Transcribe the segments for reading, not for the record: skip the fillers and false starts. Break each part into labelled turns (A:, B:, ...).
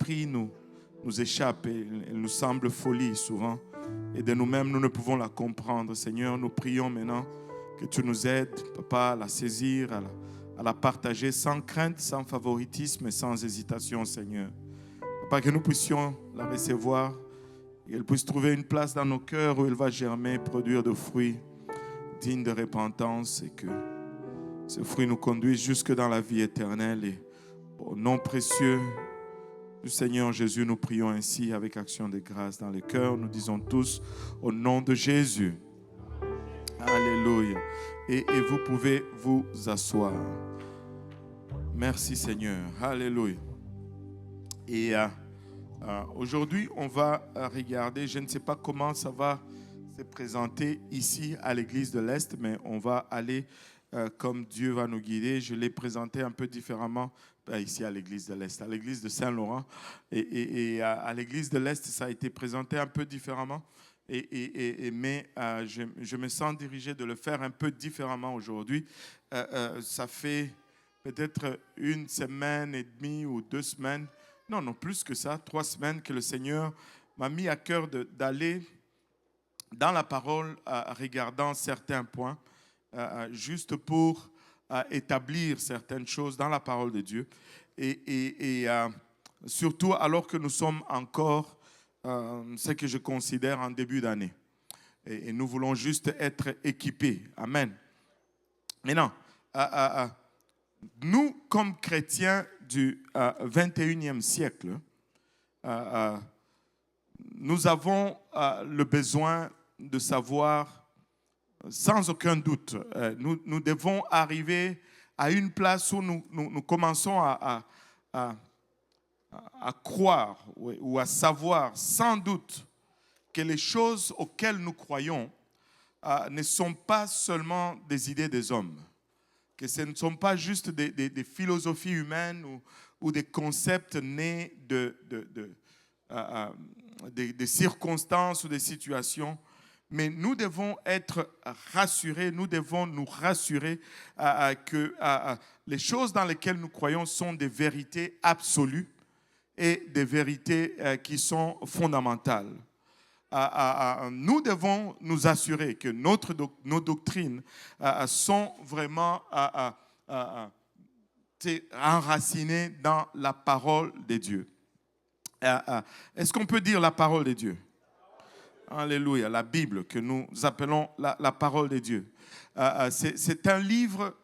A: l'esprit nous échappe et elle nous semble folie souvent. Et de nous-mêmes, nous ne pouvons la comprendre. Seigneur, nous prions maintenant que tu nous aides, Papa, à la saisir, à la partager sans crainte, sans favoritisme et sans hésitation, Seigneur. Papa, que nous puissions la recevoir, qu'elle puisse trouver une place dans nos cœurs où elle va germer, produire de fruits dignes de repentance et que ce fruit nous conduise jusque dans la vie éternelle. Et au nom précieux du Seigneur Jésus, nous prions ainsi avec action de grâce dans les cœurs. Nous disons tous au nom de Jésus. Alléluia. Et vous pouvez vous asseoir. Merci Seigneur. Alléluia. Et aujourd'hui, on va regarder, je ne sais pas comment ça va se présenter ici à l'église de l'Est, mais on va aller comme Dieu va nous guider. Je l'ai présenté un peu différemment ici à l'église de l'Est, à l'église de Saint-Laurent. Et à l'église de l'Est, ça a été présenté un peu différemment. Mais je me sens dirigé de le faire un peu différemment aujourd'hui. Ça fait peut-être 1 semaine et demie ou 2 semaines, non, plus que ça, 3 semaines que le Seigneur m'a mis à cœur d'aller dans la parole regardant certains points, juste pour établir certaines choses dans la parole de Dieu. Et surtout alors que nous sommes encore ce que je considère en début d'année. Et nous voulons juste être équipés. Amen. Maintenant, nous, comme chrétiens du 21e siècle, nous avons le besoin de savoir, sans aucun doute, nous devons arriver à une place où nous commençons à croire ou à savoir sans doute que les choses auxquelles nous croyons ne sont pas seulement des idées des hommes, que ce ne sont pas juste des philosophies humaines ou des concepts nés des circonstances ou des situations, mais nous devons être rassurés, nous devons nous rassurer que les choses dans lesquelles nous croyons sont des vérités absolues et des vérités qui sont fondamentales. Nous devons nous assurer que nos doctrines sont vraiment enracinées dans la parole de Dieu. Est-ce qu'on peut dire la parole de Dieu? Alléluia, la Bible que nous appelons la parole de Dieu. C'est un livre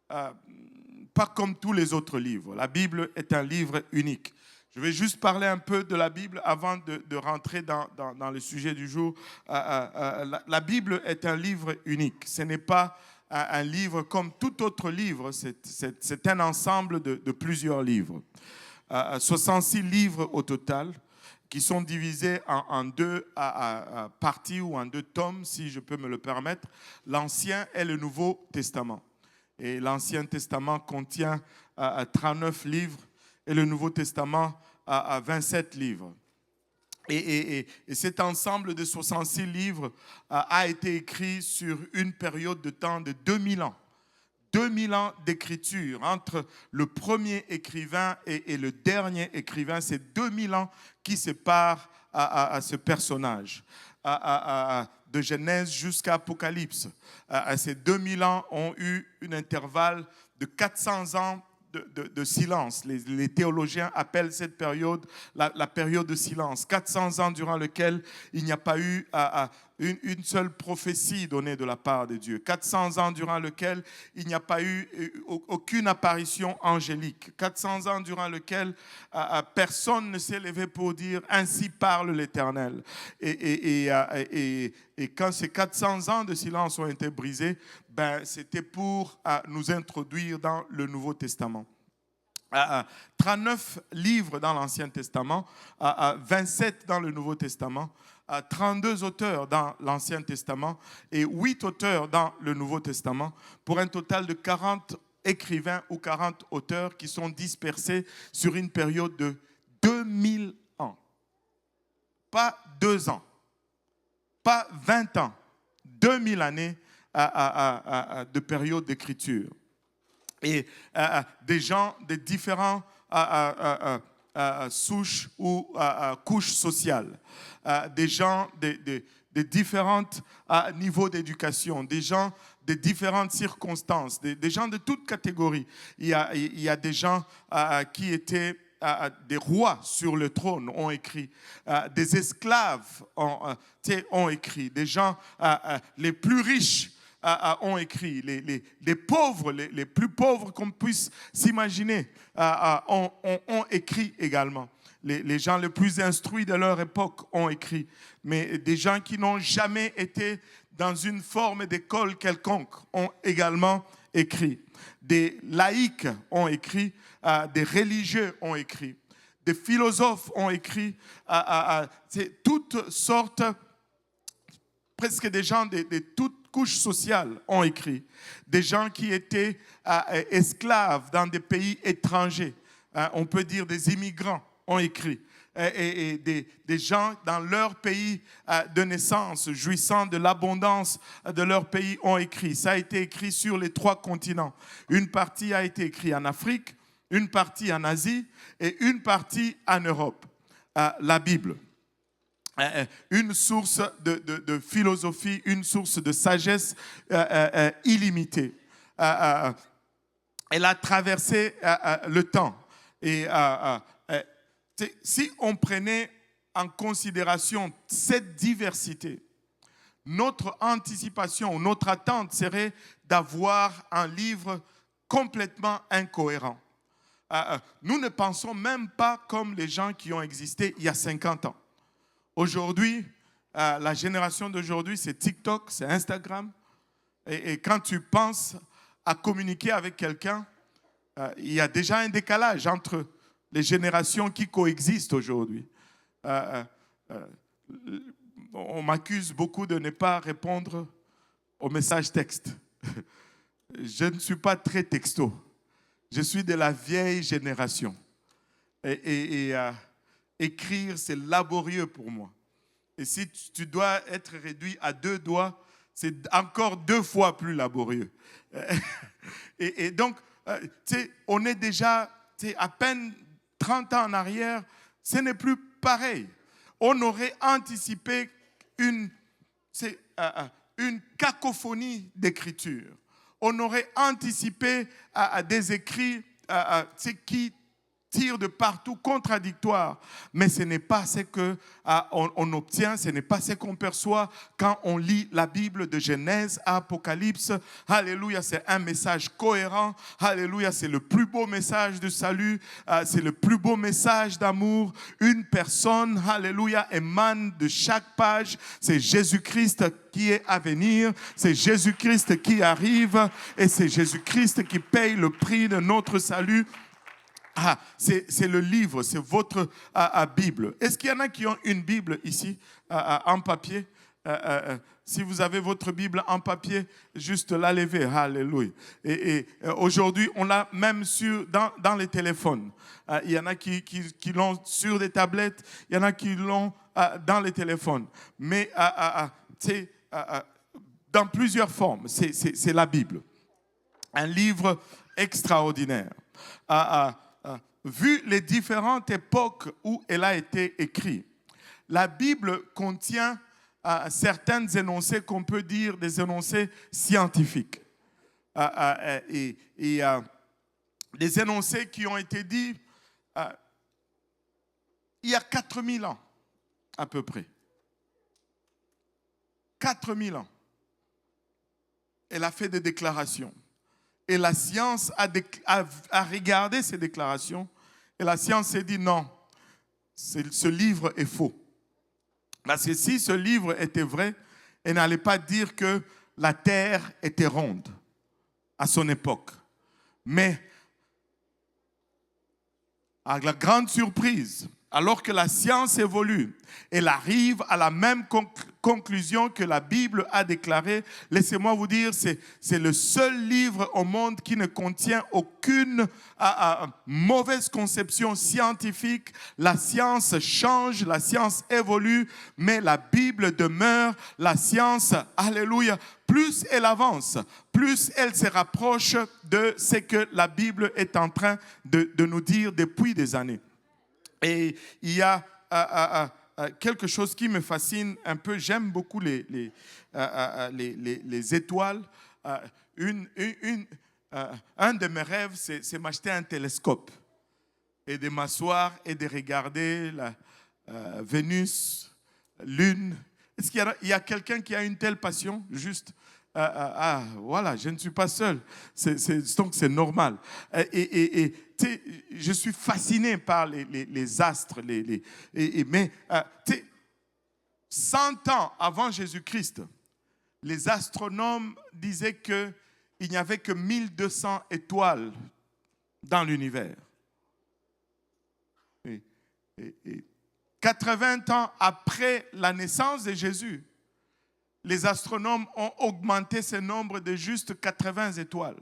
A: pas comme tous les autres livres. La Bible est un livre unique. Je vais juste parler un peu de la Bible avant de rentrer dans le sujet du jour. La Bible est un livre unique. Ce n'est pas un livre comme tout autre livre. C'est un ensemble de plusieurs livres. 66 livres au total qui sont divisés en 2 parties ou en 2 tomes, si je peux me le permettre. L'Ancien et le Nouveau Testament. Et l'Ancien Testament contient 39 livres et le Nouveau Testament 27 livres. Et cet ensemble de 66 livres a été écrit sur une période de temps de 2000 ans. 2000 ans d'écriture entre le premier écrivain et le dernier écrivain. C'est 2000 ans qui séparent à ce personnage. De Genèse jusqu'à Apocalypse. Ces 2000 ans ont eu un intervalle de 400 ans de silence. Les théologiens appellent cette période la période de silence. 400 ans durant lequel il n'y a pas eu une seule prophétie donnée de la part de Dieu. 400 ans durant lequel il n'y a pas eu aucune apparition angélique. 400 ans durant lequel personne ne s'est levé pour dire « Ainsi parle l'Éternel ». Et quand ces 400 ans de silence ont été brisés, c'était pour nous introduire dans le Nouveau Testament. 39 livres dans l'Ancien Testament, 27 dans le Nouveau Testament, 32 auteurs dans l'Ancien Testament et 8 auteurs dans le Nouveau Testament, pour un total de 40 écrivains ou 40 auteurs qui sont dispersés sur une période de 2000 ans. Pas 2 ans, pas 20 ans, 2000 années de période d'écriture. Et des gens de différents souches ou couches sociales, des gens de différents niveaux d'éducation, des gens de différentes circonstances, des gens de toutes catégories. Il y a des gens qui étaient des rois sur le trône, ont écrit, des esclaves ont écrit, des gens les plus riches ont écrit, les pauvres, les plus pauvres qu'on puisse s'imaginer ont écrit également. Les gens les plus instruits de leur époque ont écrit, mais des gens qui n'ont jamais été dans une forme d'école quelconque ont également écrit. Des laïcs ont écrit, des religieux ont écrit, des philosophes ont écrit, toutes sortes, presque des gens de toutes couches sociales ont écrit, des gens qui étaient esclaves dans des pays étrangers, on peut dire des immigrants ont écrit, et des gens dans leur pays de naissance, jouissant de l'abondance de leur pays, ont écrit. Ça a été écrit sur les 3 continents. Une partie a été écrite en Afrique, une partie en Asie et une partie en Europe. La Bible, une source de philosophie, une source de sagesse illimitée. Elle a traversé le temps. Et si on prenait en considération cette diversité, notre anticipation, notre attente serait d'avoir un livre complètement incohérent. Nous ne pensons même pas comme les gens qui ont existé il y a 50 ans. Aujourd'hui, la génération d'aujourd'hui, c'est TikTok, c'est Instagram. Et quand tu penses à communiquer avec quelqu'un, il y a déjà un décalage entre les générations qui coexistent aujourd'hui. On m'accuse beaucoup de ne pas répondre aux messages textes. Je ne suis pas très texto. Je suis de la vieille génération. Écrire, c'est laborieux pour moi. Et si tu dois être réduit à 2 doigts, c'est encore 2 fois plus laborieux. Et donc, on est déjà à peine 30 ans en arrière, ce n'est plus pareil. On aurait anticipé une cacophonie d'écriture. On aurait anticipé des écrits qui tirent de partout, contradictoires. Mais ce n'est pas ce qu'on obtient, ce n'est pas ce qu'on perçoit quand on lit la Bible de Genèse à Apocalypse. Alléluia, c'est un message cohérent. Alléluia, c'est le plus beau message de salut. C'est le plus beau message d'amour. Une personne, alléluia, émane de chaque page. C'est Jésus-Christ qui est à venir. C'est Jésus-Christ qui arrive. Et c'est Jésus-Christ qui paye le prix de notre salut. C'est le livre, c'est votre Bible. Est-ce qu'il y en a qui ont une Bible ici, en papier? Si vous avez votre Bible en papier, juste la levez. Alléluia. Et aujourd'hui, on l'a même dans les téléphones. Il y en a qui l'ont sur des tablettes, il y en a qui l'ont dans les téléphones. Mais dans plusieurs formes, c'est la Bible. Un livre extraordinaire. Vu les différentes époques où elle a été écrite, la Bible contient certains énoncés qu'on peut dire des énoncés scientifiques. Et des énoncés qui ont été dits il y a 4000 ans à peu près. 4000 ans. Elle a fait des déclarations. Et la science a regardé ces déclarations. Et la science s'est dit non, ce livre est faux. Parce que si ce livre était vrai, elle n'allait pas dire que la terre était ronde à son époque. Mais, à la grande surprise, alors que la science évolue, elle arrive à la même conclusion que la Bible a déclarée. Laissez-moi vous dire, c'est le seul livre au monde qui ne contient aucune mauvaise conception scientifique. La science change, la science évolue, mais la Bible demeure. La science, alléluia, plus elle avance, plus elle se rapproche de ce que la Bible est en train de nous dire depuis des années. Et il y a quelque chose qui me fascine un peu. J'aime beaucoup les étoiles. Un de mes rêves, c'est m'acheter un télescope et de m'asseoir et de regarder la Vénus, Lune. Est-ce qu'il y a quelqu'un qui a une telle passion? Juste, voilà, je ne suis pas seul. Donc c'est normal. Et je suis fasciné par les astres. Mais 100 ans avant Jésus-Christ, les astronomes disaient qu'il n'y avait que 1200 étoiles dans l'univers. Et 80 ans après la naissance de Jésus, les astronomes ont augmenté ce nombre de juste 80 étoiles.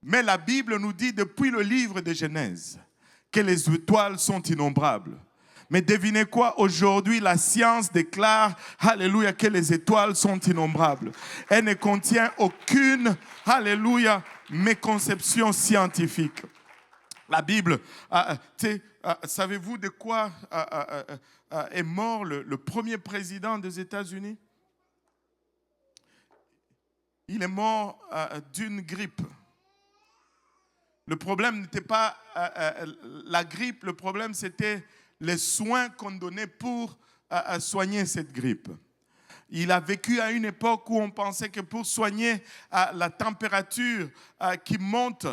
A: Mais la Bible nous dit depuis le livre de Genèse que les étoiles sont innombrables. Mais devinez quoi? Aujourd'hui, la science déclare, alléluia, que les étoiles sont innombrables. Elle ne contient aucune, alléluia, méconception scientifique. La Bible, savez-vous de quoi est mort le premier président des États-Unis? Il est mort d'une grippe. Le problème n'était pas la grippe, le problème c'était les soins qu'on donnait pour soigner cette grippe. Il a vécu à une époque où on pensait que pour soigner la température qui monte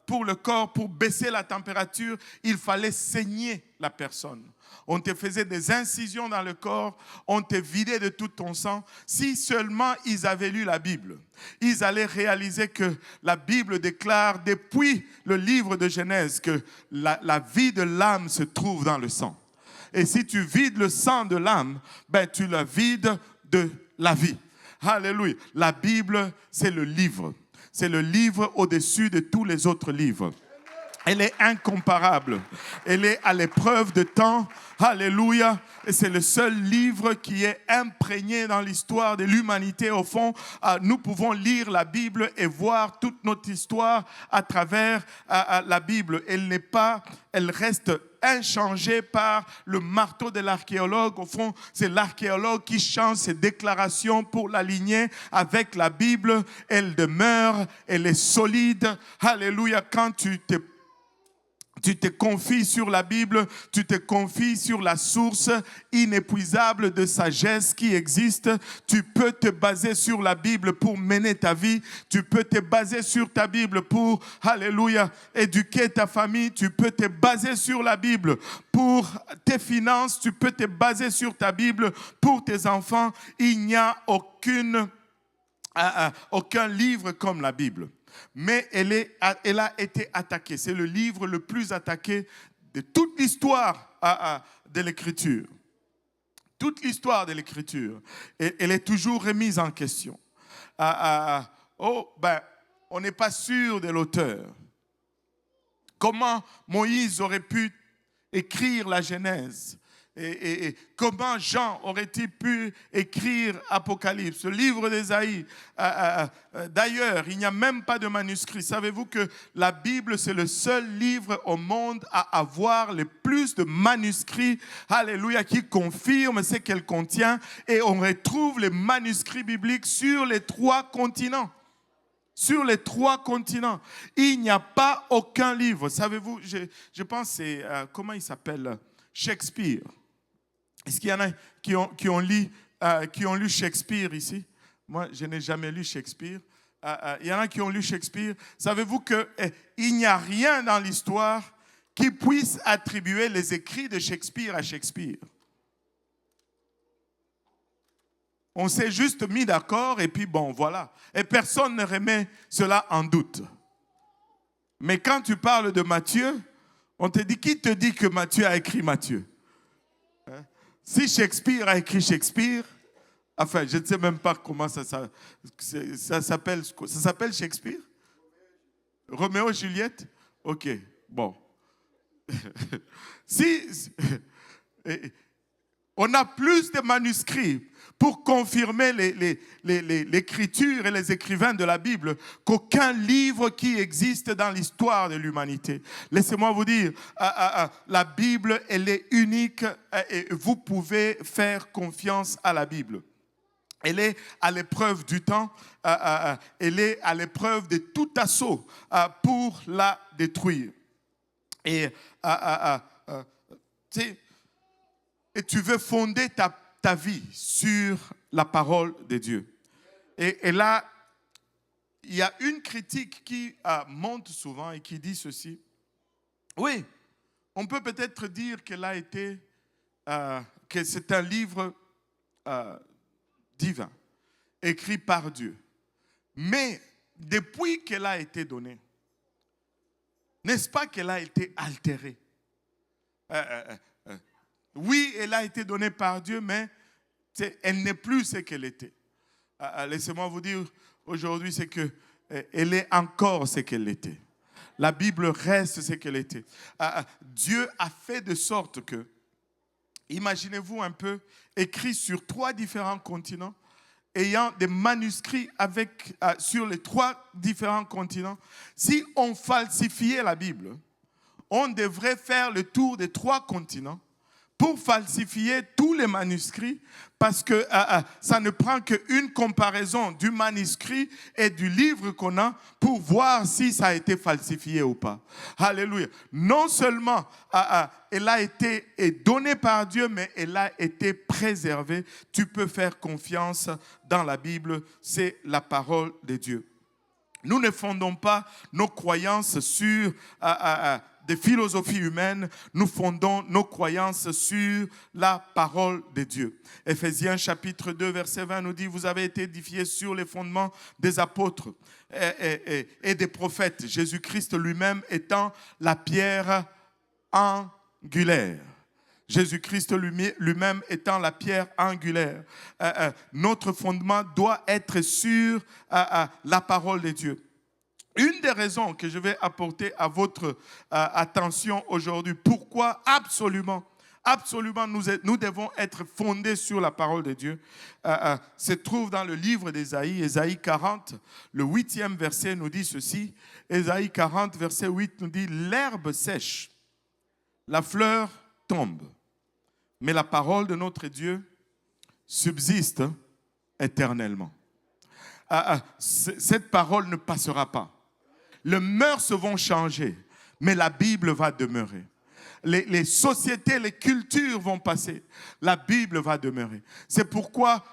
A: pour le corps, pour baisser la température, il fallait saigner la personne. On te faisait des incisions dans le corps, on te vidait de tout ton sang. Si seulement ils avaient lu la Bible, ils allaient réaliser que la Bible déclare depuis le livre de Genèse que la vie de l'âme se trouve dans le sang. Et si tu vides le sang de l'âme, ben tu la vides de la vie. Alléluia. La Bible, c'est le livre. C'est le livre au-dessus de tous les autres livres. Elle est incomparable. Elle est à l'épreuve de temps. Alléluia. Et c'est le seul livre qui est imprégné dans l'histoire de l'humanité. Au fond, nous pouvons lire la Bible et voir toute notre histoire à travers la Bible. Elle reste inchangée par le marteau de l'archéologue. Au fond, c'est l'archéologue qui change ses déclarations pour l'aligner avec la Bible. Elle demeure, elle est solide. Alléluia. Quand tu te confies sur la Bible, tu te confies sur la source inépuisable de sagesse qui existe. Tu peux te baser sur la Bible pour mener ta vie. Tu peux te baser sur ta Bible pour, alléluia, éduquer ta famille. Tu peux te baser sur la Bible pour tes finances. Tu peux te baser sur ta Bible pour tes enfants. Il n'y a aucun livre comme la Bible. Mais elle a été attaquée. C'est le livre le plus attaqué de toute l'histoire de l'Écriture. Toute l'histoire de l'Écriture. Et elle est toujours remise en question. On n'est pas sûr de l'auteur. Comment Moïse aurait pu écrire la Genèse? Et comment Jean aurait-il pu écrire Apocalypse, le livre d'Ésaïe? D'ailleurs, il n'y a même pas de manuscrit. Savez-vous que la Bible, c'est le seul livre au monde à avoir le plus de manuscrits, alléluia, qui confirment ce qu'elle contient. Et on retrouve les manuscrits bibliques sur les 3 continents. Sur les 3 continents. Il n'y a pas aucun livre. Savez-vous, je pense que c'est, comment il s'appelle? Shakespeare. Est-ce qu'il y en a qui ont lu Shakespeare ici? Moi, je n'ai jamais lu Shakespeare. Il y en a qui ont lu Shakespeare. Savez-vous qu'il n'y a rien dans l'histoire qui puisse attribuer les écrits de Shakespeare à Shakespeare? On s'est juste mis d'accord et puis bon, voilà. Et personne ne remet cela en doute. Mais quand tu parles de Matthieu, on te dit, qui te dit que Matthieu a écrit Matthieu? Si Shakespeare a écrit Shakespeare, enfin, je ne sais même pas comment ça s'appelle. Ça s'appelle Shakespeare? Roméo et Juliette? Ok, bon. On a plus de manuscrits pour confirmer l'écriture et les écrivains de la Bible qu'aucun livre qui existe dans l'histoire de l'humanité. Laissez-moi vous dire, la Bible, elle est unique et vous pouvez faire confiance à la Bible. Elle est à l'épreuve du temps, elle est à l'épreuve de tout assaut pour la détruire. Et tu veux fonder ta vie sur la parole de Dieu. Et là, il y a une critique qui monte souvent et qui dit ceci. Oui, on peut peut-être dire qu'elle a été, que c'est un livre divin, écrit par Dieu. Mais depuis qu'elle a été donnée, n'est-ce pas qu'elle a été altérée? Oui, elle a été donnée par Dieu, mais elle n'est plus ce qu'elle était. Laissez-moi vous dire aujourd'hui, c'est qu'elle est encore ce qu'elle était. La Bible reste ce qu'elle était. Dieu a fait de sorte que, imaginez-vous un peu, écrit sur 3 différents continents, ayant des manuscrits sur les 3 différents continents. Si on falsifiait la Bible, on devrait faire le tour des 3 continents pour falsifier tous les manuscrits, parce que ça ne prend qu'une comparaison du manuscrit et du livre qu'on a pour voir si ça a été falsifié ou pas. Alléluia. Non seulement elle a été donnée par Dieu, mais elle a été préservée. Tu peux faire confiance dans la Bible, c'est la parole de Dieu. Nous ne fondons pas nos croyances sur des philosophies humaines, nous fondons nos croyances sur la parole de Dieu. Éphésiens chapitre 2, verset 20 nous dit, vous avez été édifiés sur les fondements des apôtres et des prophètes, Jésus-Christ lui-même étant la pierre angulaire. Jésus-Christ lui-même étant la pierre angulaire. Notre fondement doit être sur la parole de Dieu. Une des raisons que je vais apporter à votre attention aujourd'hui, pourquoi absolument nous devons être fondés sur la parole de Dieu, se trouve dans le livre d'Ésaïe, Ésaïe 40, le 8e verset nous dit ceci. Ésaïe 40, verset 8 nous dit, l'herbe sèche, la fleur tombe, mais la parole de notre Dieu subsiste éternellement. Cette parole ne passera pas. Les mœurs vont changer, mais la Bible va demeurer. Les sociétés, les cultures vont passer. La Bible va demeurer. C'est pourquoi,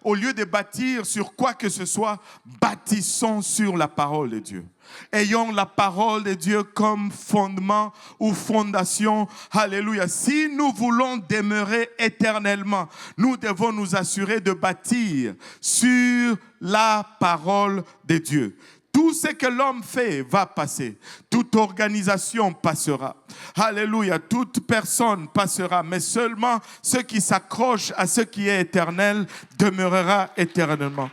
A: au lieu de bâtir sur quoi que ce soit, bâtissons sur la parole de Dieu. Ayons la parole de Dieu comme fondement ou fondation. Alléluia. Si nous voulons demeurer éternellement, nous devons nous assurer de bâtir sur la parole de Dieu. Tout ce que l'homme fait va passer. Toute organisation passera. Alléluia. Toute personne passera. Mais seulement ce qui s'accroche à ce qui est éternel demeurera éternellement.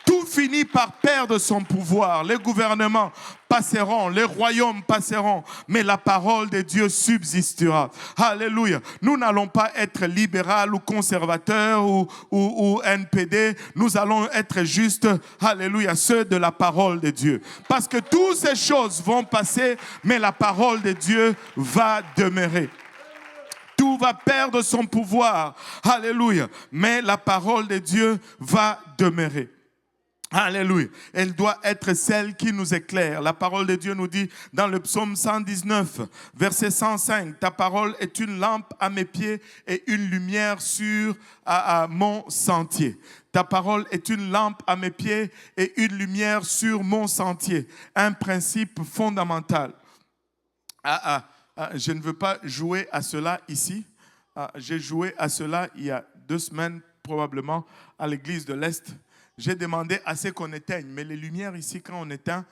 A: Tout finit par perdre son pouvoir. Les gouvernements passeront, les royaumes passeront, mais la parole de Dieu subsistera. Alléluia. Nous n'allons pas être libéral ou conservateur ou NPD. Nous allons être juste, alléluia, ceux de la parole de Dieu. Parce que toutes ces choses vont passer, mais la parole de Dieu va demeurer. Tout va perdre son pouvoir. Alléluia. Mais la parole de Dieu va demeurer. Alléluia. Elle doit être celle qui nous éclaire. La parole de Dieu nous dit dans le psaume 119, verset 105, ta parole est une lampe à mes pieds et une lumière sur mon sentier. Ta parole est une lampe à mes pieds et une lumière sur mon sentier. Un principe fondamental. Je ne veux pas jouer à cela ici. J'ai joué à cela il y a 2 semaines probablement à l'église de l'Est. J'ai demandé à ce qu'on éteigne, mais les lumières ici, quand on éteint,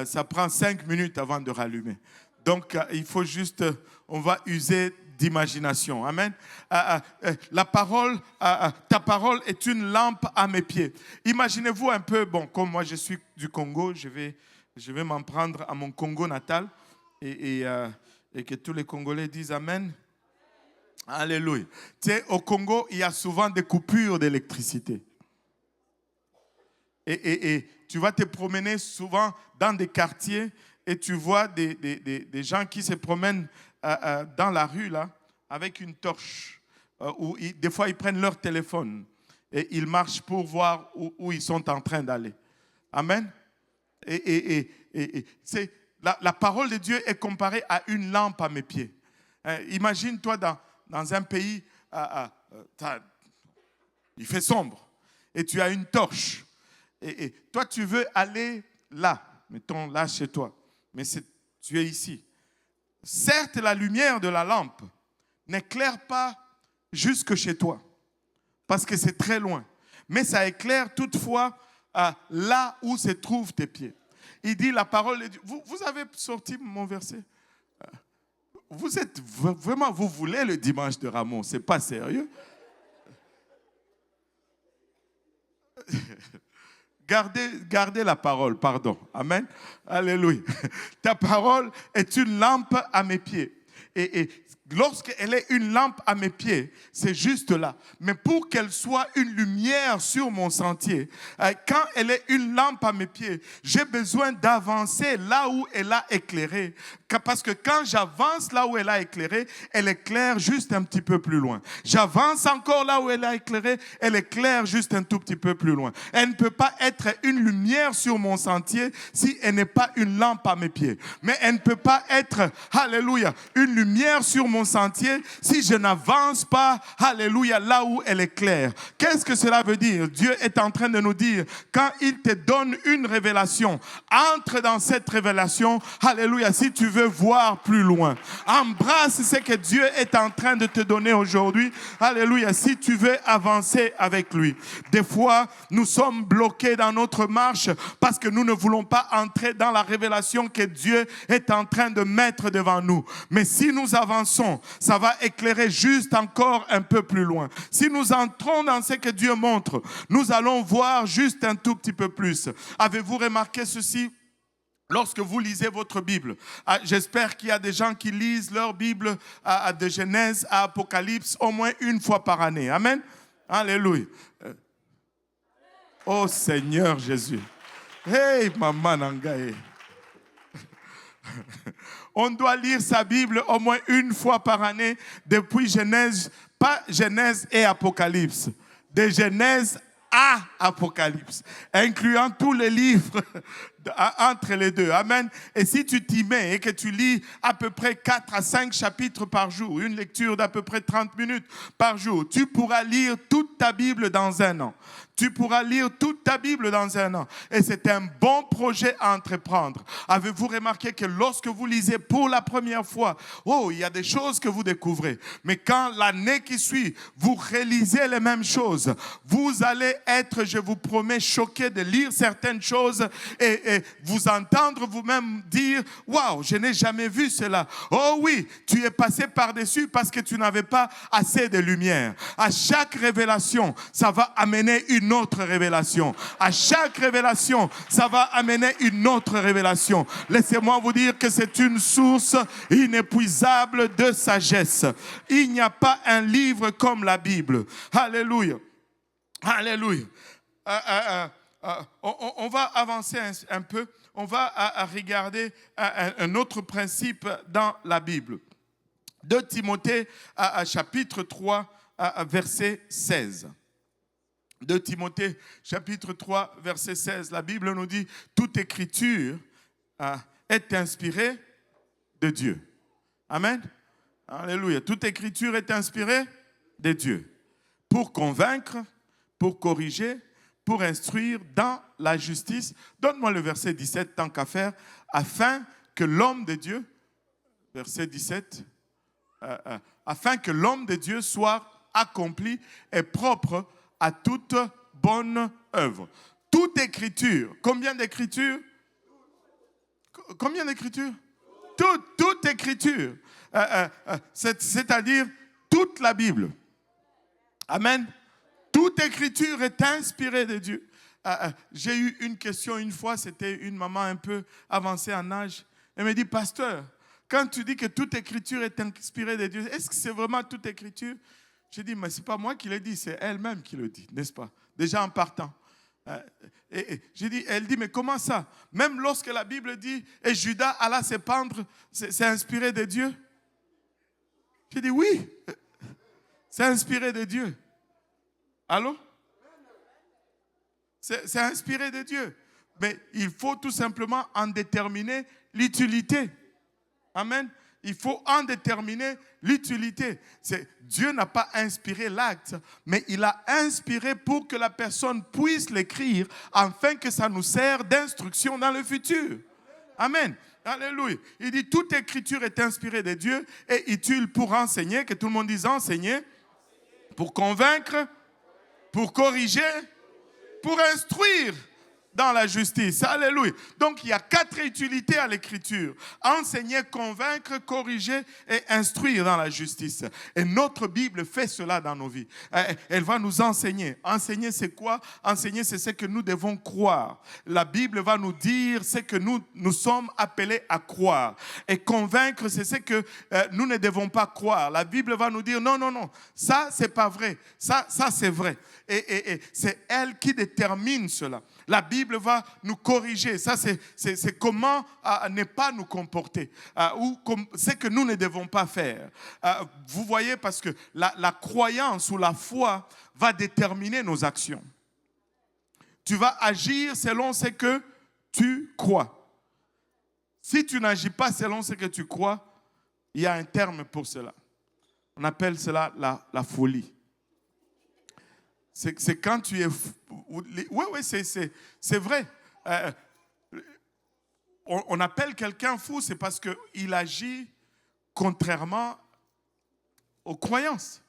A: ça prend 5 minutes avant de rallumer. Donc, il faut juste, on va user d'imagination. Amen. Ta parole est une lampe à mes pieds. Imaginez-vous un peu, bon, comme moi je suis du Congo, je vais m'en prendre à mon Congo natal et que tous les Congolais disent Amen. Alléluia. Tu sais, au Congo, il y a souvent des coupures d'électricité. Et tu vas te promener souvent dans des quartiers et tu vois des gens qui se promènent dans la rue là, avec une torche. Des fois, ils prennent leur téléphone et ils marchent pour voir où ils sont en train d'aller. Amen. Et c'est, la parole de Dieu est comparée à une lampe à mes pieds. Imagine-toi dans un pays, il fait sombre et tu as une torche. Et toi, tu veux aller là, mettons là chez toi, mais tu es ici. Certes, la lumière de la lampe n'éclaire pas jusque chez toi, parce que c'est très loin. Mais ça éclaire toutefois là où se trouvent tes pieds. Il dit la parole de Dieu. Vous avez sorti mon verset. Vous êtes vraiment, vous voulez le dimanche de Ramos, c'est pas sérieux. Gardez la parole, pardon. Amen. Alléluia. Ta parole est une lampe à mes pieds. Et lorsqu'elle est une lampe à mes pieds, c'est juste là. Mais pour qu'elle soit une lumière sur mon sentier, quand elle est une lampe à mes pieds, j'ai besoin d'avancer là où elle a éclairé. Parce que quand j'avance là où elle a éclairé, elle éclaire juste un petit peu plus loin. J'avance encore là où elle a éclairé, elle éclaire juste un tout petit peu plus loin. Elle ne peut pas être une lumière sur mon sentier si elle n'est pas une lampe à mes pieds. Mais elle ne peut pas être, alléluia, une lumière sur mon sentier si je n'avance pas, alléluia, là où elle éclaire. Qu'est-ce que cela veut dire? Dieu est en train de nous dire, quand il te donne une révélation, entre dans cette révélation, alléluia, si tu veux voir plus loin. Embrasse ce que Dieu est en train de te donner aujourd'hui. Alléluia, si tu veux avancer avec lui. Des fois, nous sommes bloqués dans notre marche parce que nous ne voulons pas entrer dans la révélation que Dieu est en train de mettre devant nous. Mais si nous avançons, ça va éclairer juste encore un peu plus loin. Si nous entrons dans ce que Dieu montre, nous allons voir juste un tout petit peu plus. Avez-vous remarqué ceci? Lorsque vous lisez votre Bible, j'espère qu'il y a des gens qui lisent leur Bible de Genèse à Apocalypse au moins une fois par année. Amen. Alléluia. Oh Seigneur Jésus. Hey, maman Nangaye. On doit lire sa Bible au moins une fois par année depuis Genèse, pas Genèse et Apocalypse, de Genèse à Apocalypse, incluant tous les livres entre les deux. Amen. Et si tu t'y mets et que tu lis à peu près 4 à 5 chapitres par jour, une lecture d'à peu près 30 minutes par jour, tu pourras lire toute ta Bible dans un an. Tu pourras lire toute ta Bible dans un an. Et c'est un bon projet à entreprendre. Avez-vous remarqué que lorsque vous lisez pour la première fois, il y a des choses que vous découvrez. Mais quand l'année qui suit, vous réalisez les mêmes choses, vous allez être, je vous promets, choqué de lire certaines choses et vous entendre vous-même dire, waouh, je n'ai jamais vu cela. Oh oui, tu es passé par-dessus parce que tu n'avais pas assez de lumière. À chaque révélation, ça va amener une autre révélation. À chaque révélation, ça va amener une autre révélation. Laissez-moi vous dire que c'est une source inépuisable de sagesse. Il n'y a pas un livre comme la Bible. Alléluia. Alléluia. On va avancer un peu. On va regarder un autre principe dans la Bible. 2 Timothée, chapitre 3, verset 16. 2 Timothée, chapitre 3, verset 16. La Bible nous dit, toute écriture est inspirée de Dieu. Amen. Alléluia. Toute écriture est inspirée de Dieu. Pour convaincre, pour corriger, pour instruire dans la justice. Donne-moi le verset 17, tant qu'à faire, afin que l'homme de Dieu, verset 17, afin que l'homme de Dieu soit accompli et propre à toute bonne œuvre. Toute écriture. Combien d'écritures? Combien d'écritures? Toute écriture. C'est-à-dire toute la Bible. Amen. Toute écriture est inspirée de Dieu. J'ai eu une question une fois, c'était une maman un peu avancée en âge. Elle me dit, pasteur, quand tu dis que toute écriture est inspirée de Dieu, est-ce que c'est vraiment toute écriture? Je dis, mais ce n'est pas moi qui le dis, c'est elle-même qui le dit, n'est-ce pas? Déjà en partant. J'ai dit, elle dit, mais comment ça? Même lorsque la Bible dit, et Judas alla se pendre, c'est inspiré de Dieu? J'ai dit, oui, c'est inspiré de Dieu. Allô? C'est inspiré de Dieu. Mais il faut tout simplement en déterminer l'utilité. Amen. Il faut en déterminer l'utilité. Dieu n'a pas inspiré l'acte, mais il a inspiré pour que la personne puisse l'écrire afin que ça nous sert d'instruction dans le futur. Amen. Alléluia. Il dit, toute écriture est inspirée de Dieu et utile pour enseigner, que tout le monde dise enseigner, pour convaincre, pour corriger, pour instruire dans la justice. Alléluia. Donc, il y a 4 utilités à l'écriture. Enseigner, convaincre, corriger et instruire dans la justice. Et notre Bible fait cela dans nos vies. Elle va nous enseigner. Enseigner, c'est quoi? Enseigner, c'est ce que nous devons croire. La Bible va nous dire ce que nous sommes appelés à croire. Et convaincre, c'est ce que nous ne devons pas croire. La Bible va nous dire, non, non, non, ça, c'est pas vrai. Ça, c'est vrai. Et c'est elle qui détermine cela. La Bible va nous corriger. Ça, c'est comment ne pas nous comporter. Ou ce que nous ne devons pas faire. Vous voyez, parce que la croyance ou la foi va déterminer nos actions. Tu vas agir selon ce que tu crois. Si tu n'agis pas selon ce que tu crois, il y a un terme pour cela. On appelle cela la folie. C'est quand tu es... Oui, c'est vrai. On appelle quelqu'un fou, c'est parce qu'il agit contrairement aux croyances.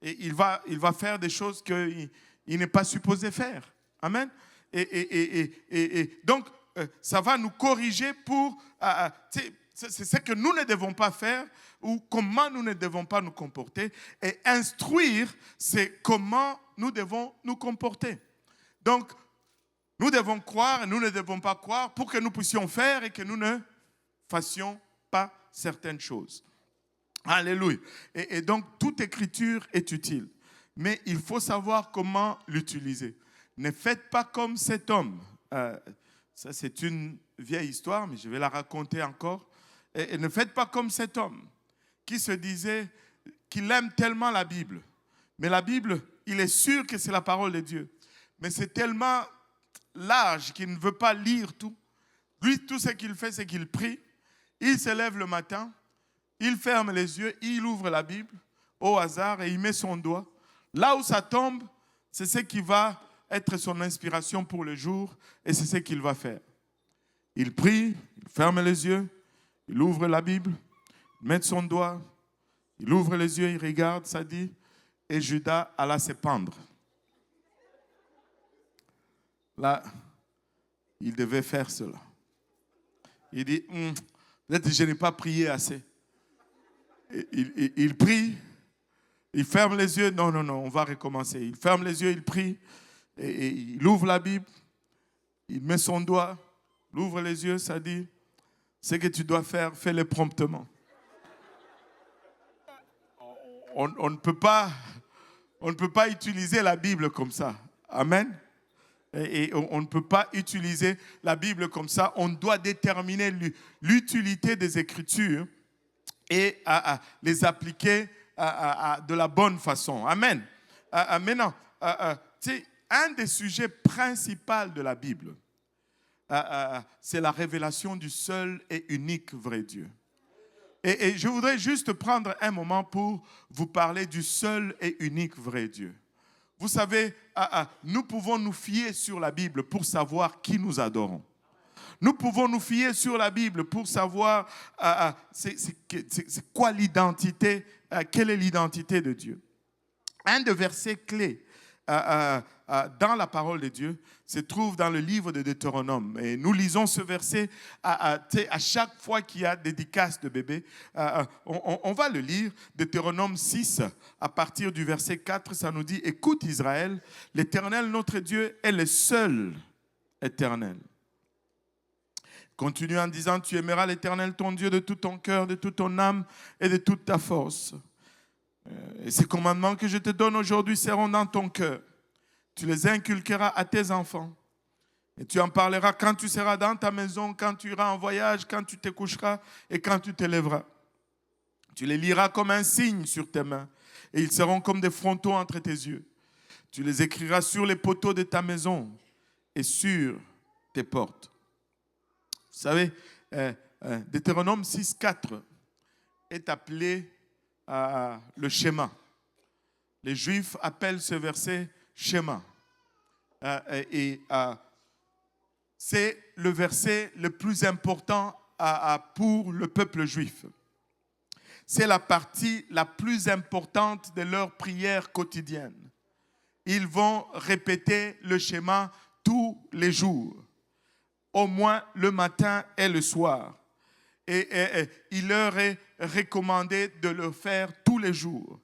A: Et il va faire des choses qu'il n'est pas supposé faire. Amen. Et donc, ça va nous corriger pour... c'est ce que nous ne devons pas faire ou comment nous ne devons pas nous comporter. Et instruire, c'est comment nous devons nous comporter. Donc, nous devons croire et nous ne devons pas croire pour que nous puissions faire et que nous ne fassions pas certaines choses. Alléluia. Et donc, toute écriture est utile. Mais il faut savoir comment l'utiliser. Ne faites pas comme cet homme. Ça, c'est une vieille histoire, mais je vais la raconter encore. Et ne faites pas comme cet homme qui se disait qu'il aime tellement la Bible. Mais la Bible, il est sûr que c'est la parole de Dieu. Mais c'est tellement large qu'il ne veut pas lire tout. Lui, tout ce qu'il fait, c'est qu'il prie. Il se lève le matin, il ferme les yeux, il ouvre la Bible au hasard et il met son doigt. Là où ça tombe, c'est ce qui va être son inspiration pour le jour et c'est ce qu'il va faire. Il prie, il ferme les yeux, il ouvre la Bible, il met son doigt, il ouvre les yeux, il regarde, ça dit, et Judas alla se pendre. Là, il devait faire cela. Il dit, peut-être que je n'ai pas prié assez. Il prie, il ferme les yeux, non, on va recommencer. Il ferme les yeux, il prie, et il ouvre la Bible, il met son doigt, il ouvre les yeux, ça dit, ce que tu dois faire, fais-le promptement. On ne peut pas utiliser la Bible comme ça. Amen. Et on ne peut pas utiliser la Bible comme ça. On doit déterminer l'utilité des Écritures et les appliquer de la bonne façon. Amen. Maintenant, un des sujets principaux de la Bible, c'est la révélation du seul et unique vrai Dieu. Et je voudrais juste prendre un moment pour vous parler du seul et unique vrai Dieu. Vous savez, nous pouvons nous fier sur la Bible pour savoir qui nous adorons. Nous pouvons nous fier sur la Bible pour savoir c'est quoi l'identité, quelle est l'identité de Dieu. Un des versets clés dans la parole de Dieu se trouve dans le livre de Deutéronome. Et nous lisons ce verset à chaque fois qu'il y a dédicace de bébé. On va le lire. Deutéronome 6, à partir du verset 4, ça nous dit « Écoute Israël, l'Éternel notre Dieu est le seul éternel. Continue en disant, tu aimeras l'Éternel ton Dieu de tout ton cœur, de toute ton âme et de toute ta force. Et ces commandements que je te donne aujourd'hui seront dans ton cœur. Tu les inculqueras à tes enfants. Et tu en parleras quand tu seras dans ta maison, quand tu iras en voyage, quand tu te coucheras et quand tu te lèveras. Tu les liras comme un signe sur tes mains et ils seront comme des frontaux entre tes yeux. Tu les écriras sur les poteaux de ta maison et sur tes portes. Vous savez, Deutéronome 6,4 est appelé le schéma. Les Juifs appellent ce verset schéma. C'est le verset le plus important pour le peuple juif. C'est la partie la plus importante de leur prière quotidienne. Ils vont répéter le schéma tous les jours, au moins le matin et le soir. Et il leur est recommandé de le faire tous les jours.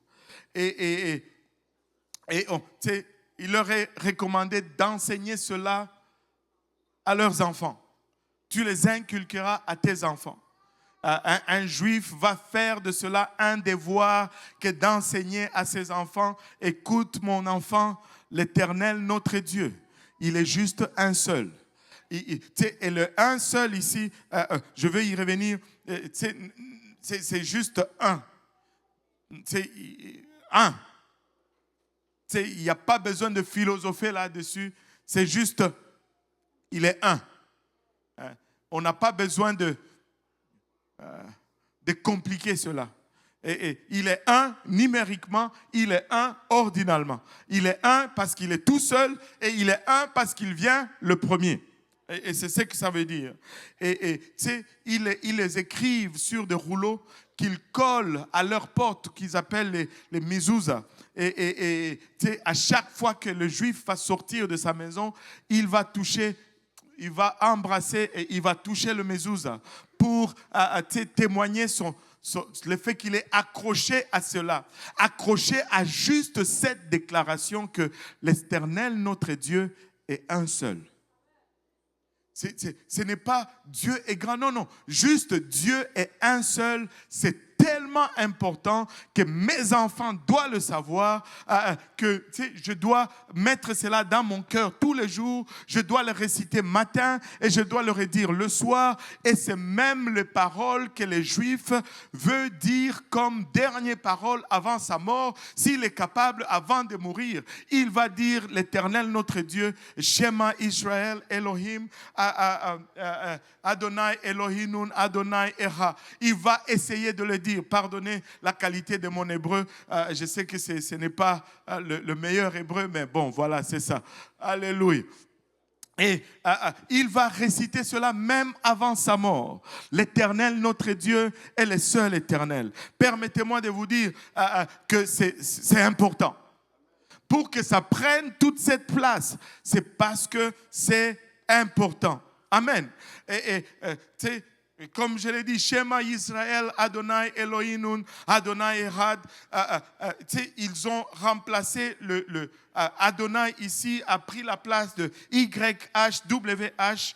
A: Il leur est recommandé d'enseigner cela à leurs enfants. Tu les inculqueras à tes enfants. Un juif va faire de cela un devoir que d'enseigner à ses enfants. Écoute mon enfant, l'Éternel notre Dieu, il est juste un seul. Et le un seul ici, je veux y revenir, c'est juste un. C'est un. Il n'y a pas besoin de philosopher là-dessus, c'est juste, il est un. On n'a pas besoin de compliquer cela. Et il est un numériquement, il est un ordinalement. Il est un parce qu'il est tout seul et il est un parce qu'il vient le premier. Et c'est ce que ça veut dire. Ils les écrivent sur des rouleaux qu'ils collent à leurs portes, qu'ils appellent les mezuzahs. À chaque fois que le juif va sortir de sa maison, il va toucher, il va embrasser et il va toucher le mezuzah pour témoigner le fait qu'il est accroché à cela, accroché à juste cette déclaration que l'Éternel, notre Dieu, est un seul. Ce n'est pas Dieu est grand, non, juste Dieu est un seul, c'est tellement important que mes enfants doivent le savoir, que je dois mettre cela dans mon cœur tous les jours, je dois le réciter matin et je dois le redire le soir, et c'est même les paroles que les Juifs veulent dire comme dernière parole avant sa mort, s'il est capable avant de mourir, il va dire l'Éternel notre Dieu, Shema Israël Elohim, Adonai Elohim, Adonai Eha. Il va essayer de le dire. Pardonnez la qualité de mon hébreu. Je sais que ce n'est pas le meilleur hébreu, mais bon, voilà, c'est ça. Alléluia. Et il va réciter cela même avant sa mort. L'Éternel, notre Dieu, est le seul éternel. Permettez-moi de vous dire que c'est important. Pour que ça prenne toute cette place, c'est parce que c'est important. Amen. Comme je l'ai dit, Shema Israël, Adonai Elohim, Adonai Echad, ils ont remplacé le Adonai ici, a pris la place de YHWH,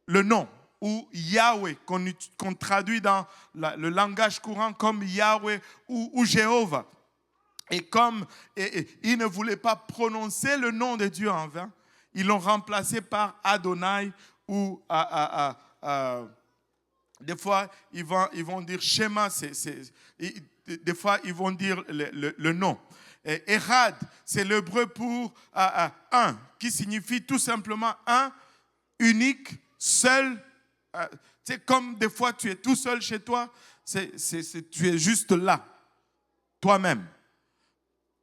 A: le nom, ou Yahweh, qu'on traduit dans le langage courant comme Yahweh ou Jéhovah. Et comme ils ne voulaient pas prononcer le nom de Dieu en vain, ils l'ont remplacé par Adonai ou des fois ils vont dire Shema, des fois ils vont dire le nom. Echad, c'est l'hébreu pour un, qui signifie tout simplement un, unique, seul. C'est comme des fois tu es tout seul chez toi, tu es juste là, toi-même.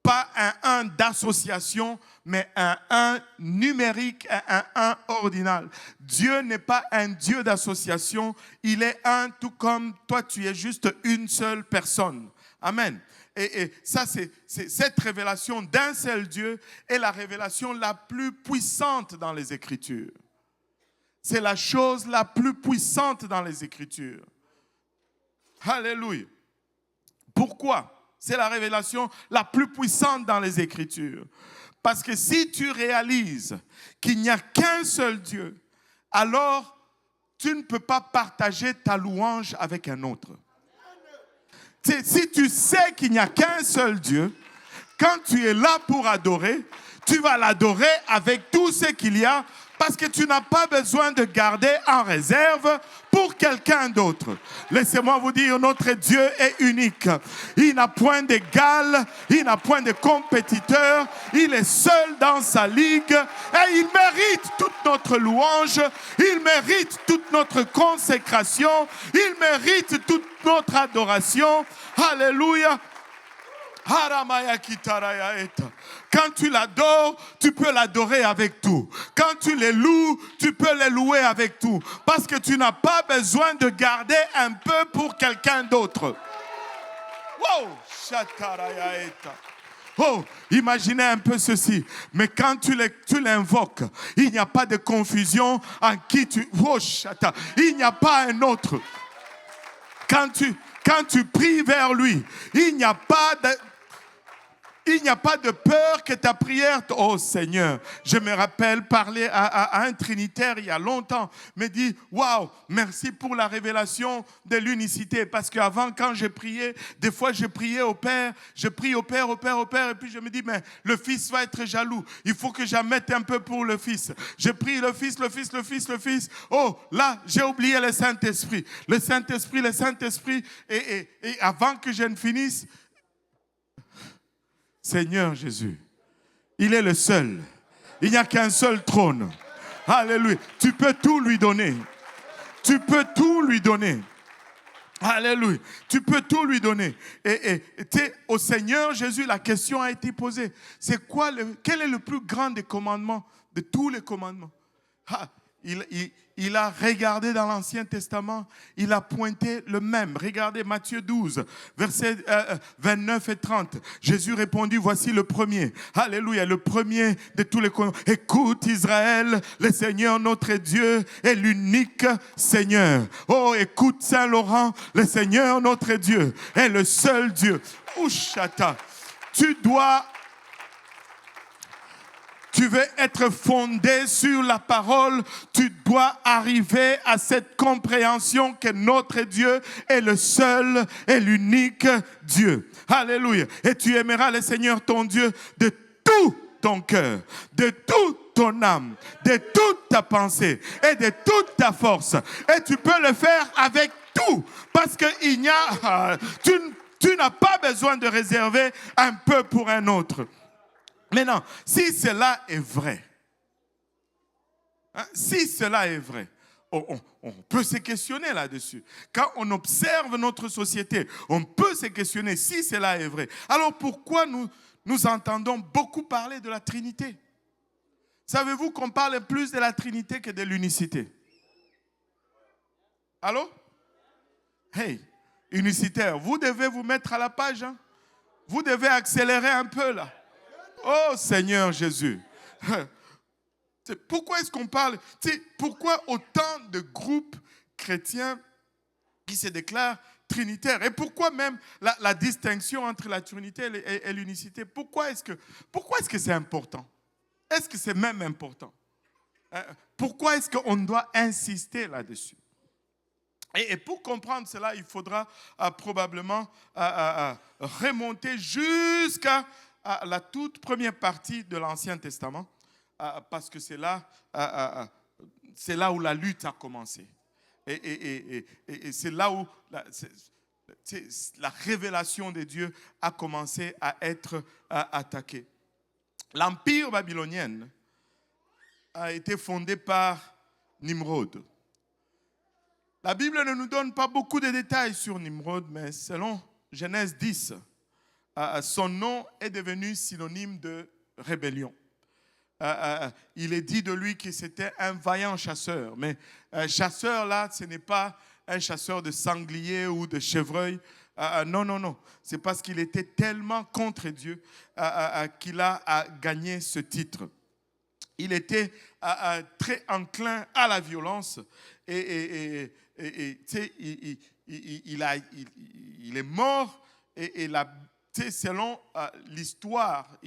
A: Pas un d'association, mais un numérique, un ordinal. Dieu n'est pas un Dieu d'association, il est un tout comme toi, tu es juste une seule personne. Amen. Et ça, c'est cette révélation d'un seul Dieu est la révélation la plus puissante dans les Écritures. C'est la chose la plus puissante dans les Écritures. Alléluia. Pourquoi? C'est la révélation la plus puissante dans les Écritures. Parce que si tu réalises qu'il n'y a qu'un seul Dieu alors tu ne peux pas partager ta louange avec un autre. Si tu sais qu'il n'y a qu'un seul Dieu, quand tu es là pour adorer, tu vas l'adorer avec tout ce qu'il y a parce que tu n'as pas besoin de garder en réserve pour quelqu'un d'autre. Laissez-moi vous dire, notre Dieu est unique. Il n'a point d'égal, il n'a point de compétiteur, il est seul dans sa ligue et il mérite toute notre louange, il mérite toute notre consécration, il mérite toute notre adoration. Alléluia. Quand tu l'adores, tu peux l'adorer avec tout. Quand tu les loues, tu peux les louer avec tout. Parce que tu n'as pas besoin de garder un peu pour quelqu'un d'autre. Wow! Oh, imaginez un peu ceci. Mais quand tu l'invoques, il n'y a pas de confusion en qui tu... Oh, il n'y a pas un autre. Quand tu pries vers lui, il n'y a pas de peur que ta prière... Oh Seigneur, je me rappelle parler à un trinitaire il y a longtemps, me dit, waouh, merci pour la révélation de l'unicité. Parce qu'avant, quand je priais, des fois je priais au Père, je prie au Père, et puis je me dis, mais le Fils va être jaloux. Il faut que j'en mette un peu pour le Fils. Je prie le Fils. Oh, là, j'ai oublié le Saint-Esprit. Le Saint-Esprit. Et avant que je ne finisse, Seigneur Jésus, il est le seul. Il n'y a qu'un seul trône. Alléluia. Tu peux tout lui donner. Alléluia. Tu peux tout lui donner. Et au Seigneur Jésus, la question a été posée. Quel est le plus grand des commandements, de tous les commandements? Il a regardé dans l'Ancien Testament, il a pointé le même. Regardez Matthieu 12, versets 29 et 30. Jésus répondit, voici le premier. Alléluia, le premier de tous les commandements. Écoute Israël, le Seigneur notre Dieu est l'unique Seigneur. Oh, écoute Saint-Laurent, le Seigneur notre Dieu est le seul Dieu. Ouchata, tu veux être fondé sur la parole, tu dois arriver à cette compréhension que notre Dieu est le seul et l'unique Dieu. Alléluia. Et tu aimeras le Seigneur ton Dieu de tout ton cœur, de toute ton âme, de toute ta pensée et de toute ta force. Et tu peux le faire avec tout, parce que tu n'as pas besoin de réserver un peu pour un autre. Maintenant, si cela est vrai, on peut se questionner là-dessus. Quand on observe notre société, on peut se questionner si cela est vrai. Alors pourquoi nous entendons beaucoup parler de la Trinité? Savez-vous qu'on parle plus de la Trinité que de l'unicité? Allô? Hey, unicitaire, vous devez vous mettre à la page. Hein? Vous devez accélérer un peu là. Oh Seigneur Jésus. Pourquoi est-ce qu'on parle? Pourquoi autant de groupes chrétiens qui se déclarent trinitaires? Et pourquoi même la distinction entre la Trinité et l'unicité? Pourquoi est-ce que c'est important? Est-ce que c'est même important? Pourquoi est-ce qu'on doit insister là-dessus? Et pour comprendre cela, il faudra probablement remonter jusqu'à la toute première partie de l'Ancien Testament, parce que c'est là où la lutte a commencé. Et c'est là où la révélation de Dieu a commencé à être attaquée. L'empire babylonien a été fondé par Nimrod. La Bible ne nous donne pas beaucoup de détails sur Nimrod, mais selon Genèse 10, son nom est devenu synonyme de rébellion. Il est dit de lui que c'était un vaillant chasseur. Mais chasseur, là, ce n'est pas un chasseur de sangliers ou de chevreuils. Non. C'est parce qu'il était tellement contre Dieu qu'il a gagné ce titre. Il était très enclin à la violence et il est mort et selon l'histoire,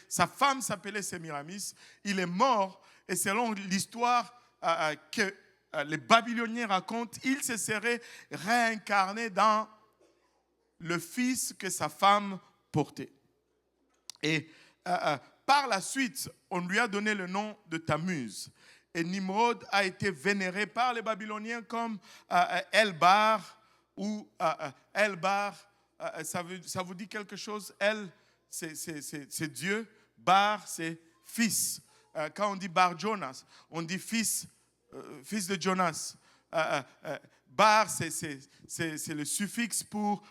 A: sa femme s'appelait Sémiramis, il est mort et selon l'histoire, que les Babyloniens racontent, il se serait réincarné dans le fils que sa femme portait. Et par la suite, on lui a donné le nom de Tammuz. Et Nimrod a été vénéré par les Babyloniens comme El-Bar ou El-Bar. Ça vous dit quelque chose? El, c'est Dieu. Bar, c'est fils. Quand on dit Bar Jonas, on dit fils de Jonas. Bar, c'est le suffixe pour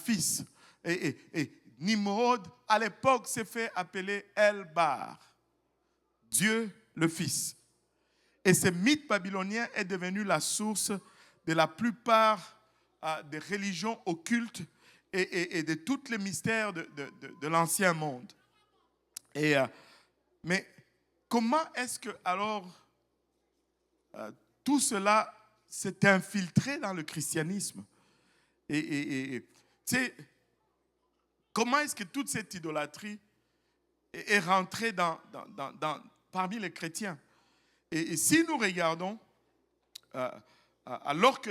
A: fils. Et Nimrod, à l'époque, s'est fait appeler El-Bar, Dieu le Fils. Et ce mythe babylonien est devenu la source de la plupart des religions occultes et de tous les mystères de l'ancien monde. Mais comment est-ce que alors tout cela s'est infiltré dans le christianisme? Tu sais, comment est-ce que toute cette idolâtrie est rentrée parmi les chrétiens? Et si nous regardons, alors que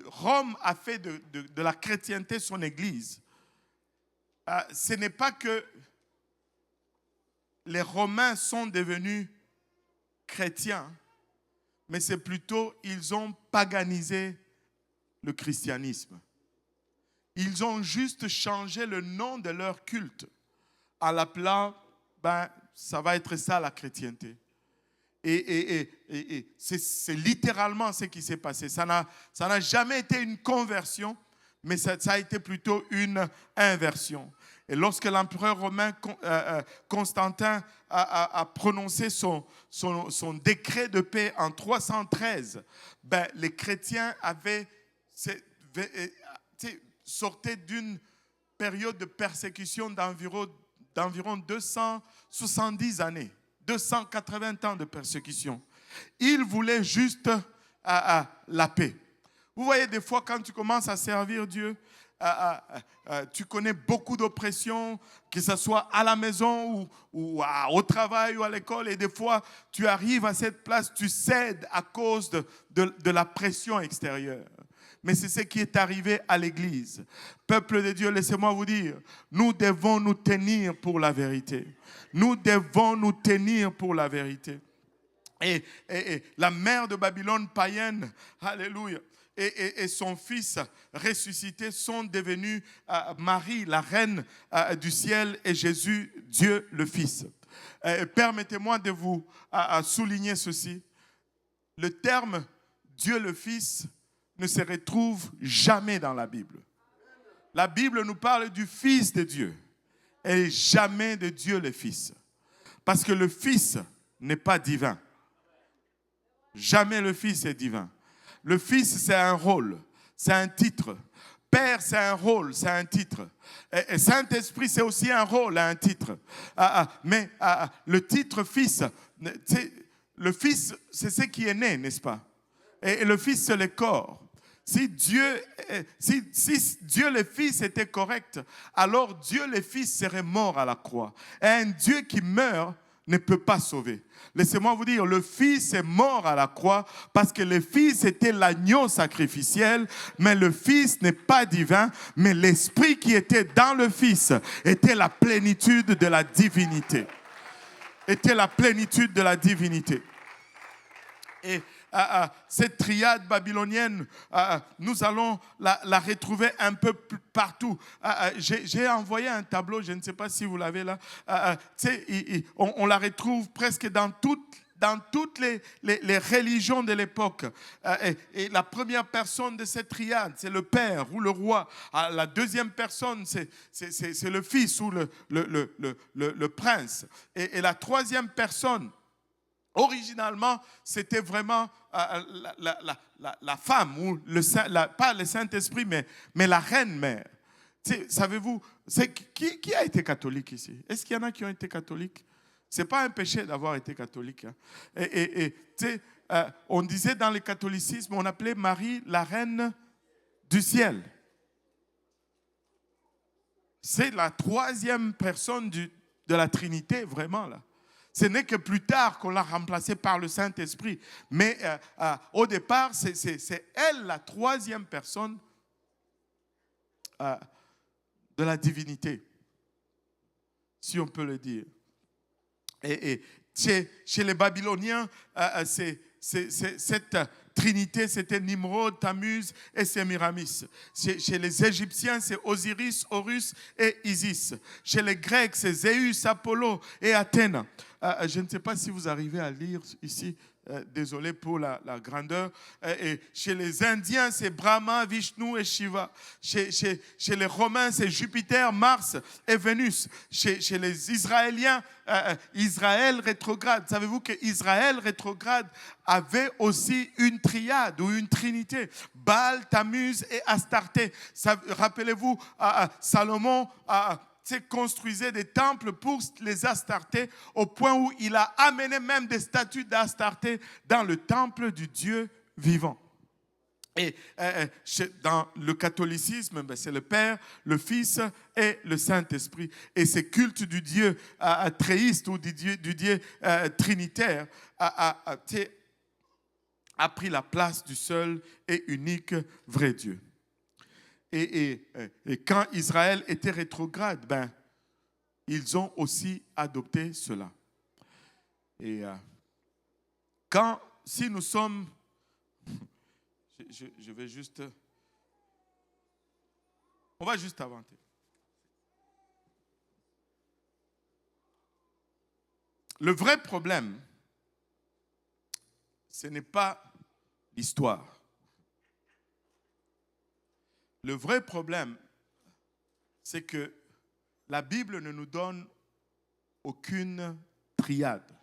A: Rome a fait de la chrétienté son église, ce n'est pas que les Romains sont devenus chrétiens, mais c'est plutôt ils ont paganisé le christianisme. Ils ont juste changé le nom de leur culte en l'appelant, ça va être ça la chrétienté. Et c'est littéralement ce qui s'est passé. Ça n'a jamais été une conversion, mais ça a été plutôt une inversion. Et lorsque l'empereur romain Constantin a prononcé son décret de paix en 313, les chrétiens sortaient d'une période de persécution d'environ 270 années, 280 ans de persécution. Ils voulaient juste la paix. Vous voyez, des fois, quand tu commences à servir Dieu, tu connais beaucoup d'oppressions, que ce soit à la maison ou au travail ou à l'école. Et des fois, tu arrives à cette place, tu cèdes à cause de la pression extérieure. Mais c'est ce qui est arrivé à l'Église. Peuple de Dieu, laissez-moi vous dire, nous devons nous tenir pour la vérité. Nous devons nous tenir pour la vérité. Et la mère de Babylone païenne, alléluia, et son fils ressuscité sont devenus Marie, la reine du ciel, et Jésus, Dieu le Fils. Permettez-moi de vous souligner ceci. Le terme Dieu le Fils ne se retrouve jamais dans la Bible. La Bible nous parle du Fils de Dieu et jamais de Dieu le Fils. Parce que le Fils n'est pas divin. Jamais le Fils est divin. Le Fils, c'est un rôle, c'est un titre. Père, c'est un rôle, c'est un titre. Et Saint-Esprit, c'est aussi un rôle, un titre. Mais le titre Fils, le Fils, c'est ce qui est né, n'est-ce pas? Et le Fils, c'est le corps. Si Dieu le Fils était correct, alors Dieu le Fils serait mort à la croix. Et un Dieu qui meurt ne peut pas sauver. Laissez-moi vous dire, le Fils est mort à la croix parce que le Fils était l'agneau sacrificiel, mais le Fils n'est pas divin, mais l'Esprit qui était dans le Fils était la plénitude de la divinité. Était la plénitude de la divinité. Et cette triade babylonienne, nous allons la retrouver un peu partout. J'ai envoyé un tableau, je ne sais pas si vous l'avez là. On la retrouve presque dans toutes les religions de l'époque. Et la première personne de cette triade, c'est le père ou le roi. La deuxième personne, c'est le fils ou le prince. Et la troisième personne, originalement, c'était vraiment la femme, ou pas le Saint-Esprit, mais la reine-mère. Savez-vous, qui a été catholique ici? Est-ce qu'il y en a qui ont été catholiques? Ce n'est pas un péché d'avoir été catholique. Hein. On disait dans le catholicisme, on appelait Marie la reine du ciel. C'est la troisième personne de la Trinité, vraiment là. Ce n'est que plus tard qu'on l'a remplacé par le Saint-Esprit. Mais au départ, c'est elle la troisième personne de la divinité, si on peut le dire. Et chez les Babyloniens, cette Trinité, c'était Nimrod, Tammuz et Sémiramis. Chez les Égyptiens, c'est Osiris, Horus et Isis. Chez les Grecs, c'est Zéus, Apollo et Athènes. Je ne sais pas si vous arrivez à lire ici. Désolé pour la grandeur. Et chez les Indiens, c'est Brahma, Vishnu et Shiva. Chez les Romains, c'est Jupiter, Mars et Vénus. Chez les Israéliens, Israël rétrograde. Savez-vous que Israël rétrograde avait aussi une triade ou une trinité? Baal, Tammuz et Astarté. Rappelez-vous, Salomon construisait des temples pour les Astartés, au point où il a amené même des statues d'Astarté dans le temple du Dieu vivant. Et dans le catholicisme, c'est le Père, le Fils et le Saint-Esprit. Et ces cultes du Dieu tréiste ou du Dieu trinitaire a pris la place du seul et unique vrai Dieu. Et quand Israël était rétrograde, ils ont aussi adopté cela. Et si nous sommes... Je vais juste... On va juste avancer. Le vrai problème, ce n'est pas l'histoire. Le vrai problème, c'est que la Bible ne nous donne aucune triade.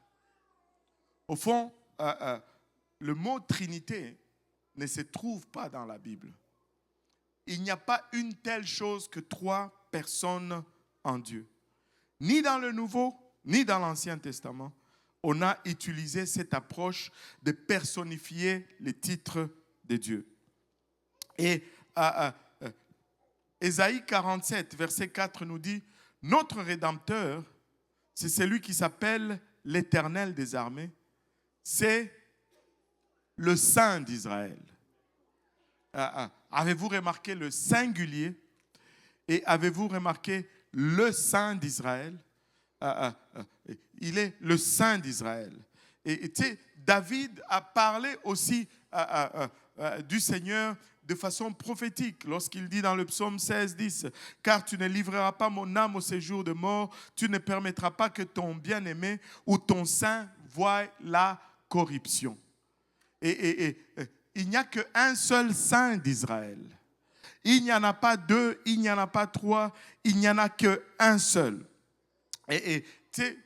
A: Au fond, le mot Trinité ne se trouve pas dans la Bible. Il n'y a pas une telle chose que 3 personnes en Dieu. Ni dans le Nouveau, ni dans l'Ancien Testament, on a utilisé cette approche de personnifier les titres de Dieu. Et Ésaïe 47, verset 4 nous dit, « Notre Rédempteur, c'est celui qui s'appelle l'Éternel des armées, c'est le Saint d'Israël. » Avez-vous remarqué le singulier et avez-vous remarqué le Saint d'Israël? Il est le Saint d'Israël. Et tu sais, David a parlé aussi du Seigneur de façon prophétique, lorsqu'il dit dans le psaume 16, 10, « Car tu ne livreras pas mon âme au séjour de mort, tu ne permettras pas que ton bien-aimé ou ton saint voie la corruption. » Et il n'y a qu'un seul saint d'Israël. Il n'y en a pas 2, il n'y en a pas 3, il n'y en a qu'un seul. Et tu sais,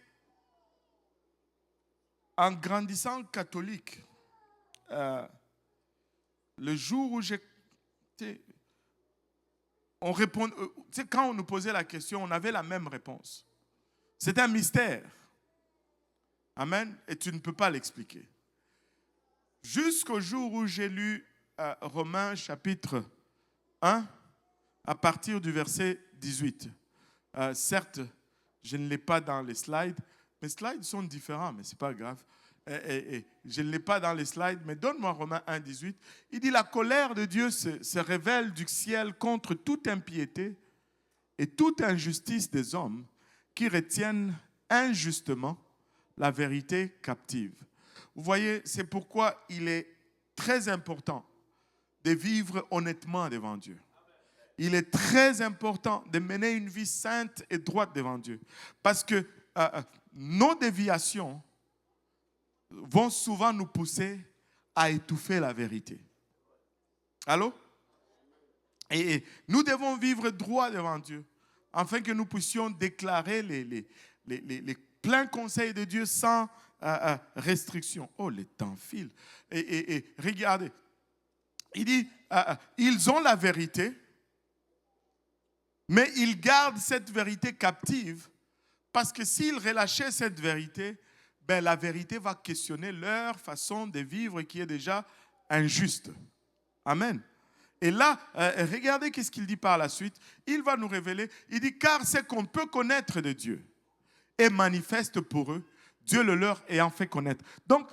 A: en grandissant catholique, le jour où on répond, quand on nous posait la question, on avait la même réponse. C'est un mystère. Amen. Et tu ne peux pas l'expliquer. Jusqu'au jour où j'ai lu Romains chapitre 1, à partir du verset 18. Certes, je ne l'ai pas dans les slides. Mes slides sont différents, mais ce n'est pas grave. Je ne l'ai pas dans les slides, mais donne-moi Romains 1, 18. Il dit, la colère de Dieu se révèle du ciel contre toute impiété et toute injustice des hommes qui retiennent injustement la vérité captive. Vous voyez, c'est pourquoi il est très important de vivre honnêtement devant Dieu. Il est très important de mener une vie sainte et droite devant Dieu. Parce que nos déviations vont souvent nous pousser à étouffer la vérité. Allô? Et nous devons vivre droit devant Dieu, afin que nous puissions déclarer les pleins conseils de Dieu sans restriction. Oh, les temps filent. Et regardez, il dit, ils ont la vérité, mais ils gardent cette vérité captive, parce que s'ils relâchaient cette vérité, la vérité va questionner leur façon de vivre qui est déjà injuste. Amen. Et là, regardez qu'est-ce qu'il dit par la suite. Il va nous révéler, il dit, car c'est qu'on peut connaître de Dieu est manifeste pour eux. Dieu le leur ayant fait connaître. Donc,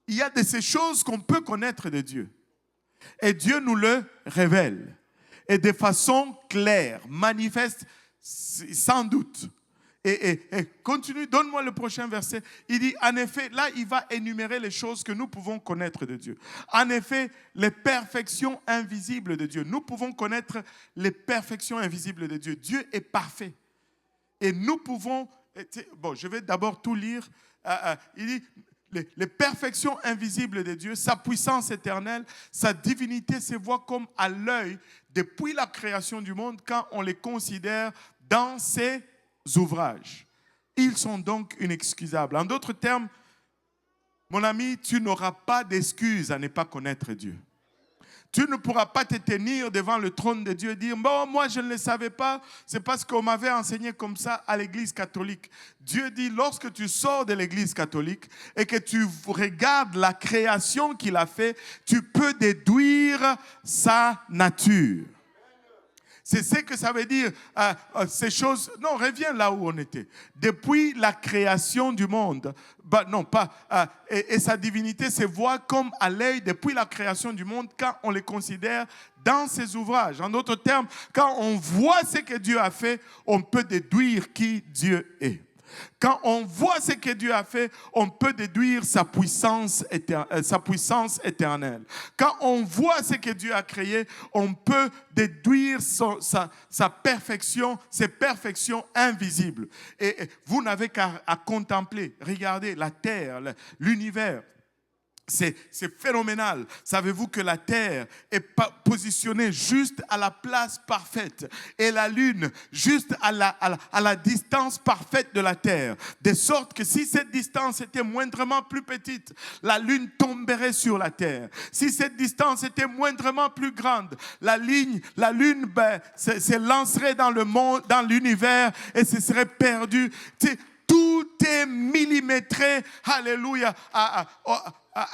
A: il y a de ces choses qu'on peut connaître de Dieu. Et Dieu nous le révèle. Et de façon claire, manifeste, sans doute. Et continue, donne-moi le prochain verset. Il dit, en effet, là, il va énumérer les choses que nous pouvons connaître de Dieu. En effet, les perfections invisibles de Dieu. Nous pouvons connaître les perfections invisibles de Dieu. Dieu est parfait. Et nous pouvons... Bon, je vais d'abord tout lire. Il dit, les perfections invisibles de Dieu, sa puissance éternelle, sa divinité se voit comme à l'œil depuis la création du monde quand on les considère dans ses ouvrages. Ils sont donc inexcusables. En d'autres termes, mon ami, tu n'auras pas d'excuse à ne pas connaître Dieu. Tu ne pourras pas te tenir devant le trône de Dieu et dire « Bon, moi je ne le savais pas, c'est parce qu'on m'avait enseigné comme ça à l'église catholique. » Dieu dit, lorsque tu sors de l'église catholique et que tu regardes la création qu'il a fait, tu peux déduire sa nature. C'est ce que ça veut dire, ces choses... Non, reviens là où on était. Depuis la création du monde, et sa divinité se voit comme à l'œil depuis la création du monde quand on les considère dans ses ouvrages. En d'autres termes, quand on voit ce que Dieu a fait, on peut déduire qui Dieu est. Quand on voit ce que Dieu a fait, on peut déduire sa puissance éternelle. Quand on voit ce que Dieu a créé, on peut déduire sa perfection, ses perfections invisibles. Et vous n'avez qu'à contempler, regardez la terre, l'univers. C'est phénoménal. Savez-vous que la terre est positionnée juste à la place parfaite et la lune juste à la distance parfaite de la terre. De sorte que si cette distance était moindrement plus petite, la lune tomberait sur la terre. Si cette distance était moindrement plus grande, la lune se lancerait dans le monde, dans l'univers et se serait perdue. Tout est millimétré, alléluia, à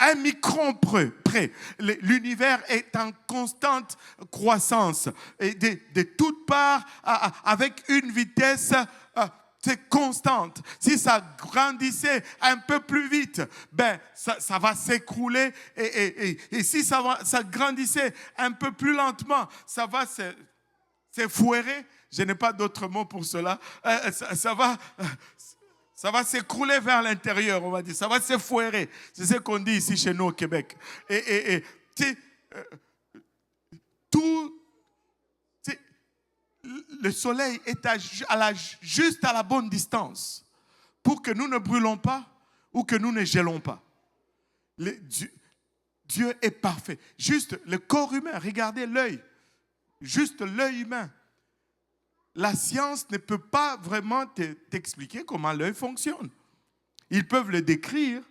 A: un micron près. L'univers est en constante croissance. Et de toutes parts, avec une vitesse constante. Si ça grandissait un peu plus vite, ça va s'écrouler. Et si ça grandissait un peu plus lentement, ça va s'effouérer. Je n'ai pas d'autre mot pour cela. Ça va s'écrouler vers l'intérieur, on va dire. Ça va s'effouérer. C'est ce qu'on dit ici chez nous au Québec. Le soleil est juste à la bonne distance pour que nous ne brûlons pas ou que nous ne gélons pas. Dieu est parfait. Juste le corps humain, regardez l'œil. Juste l'œil humain. La science ne peut pas vraiment t'expliquer comment l'œil fonctionne. Ils peuvent le décrire,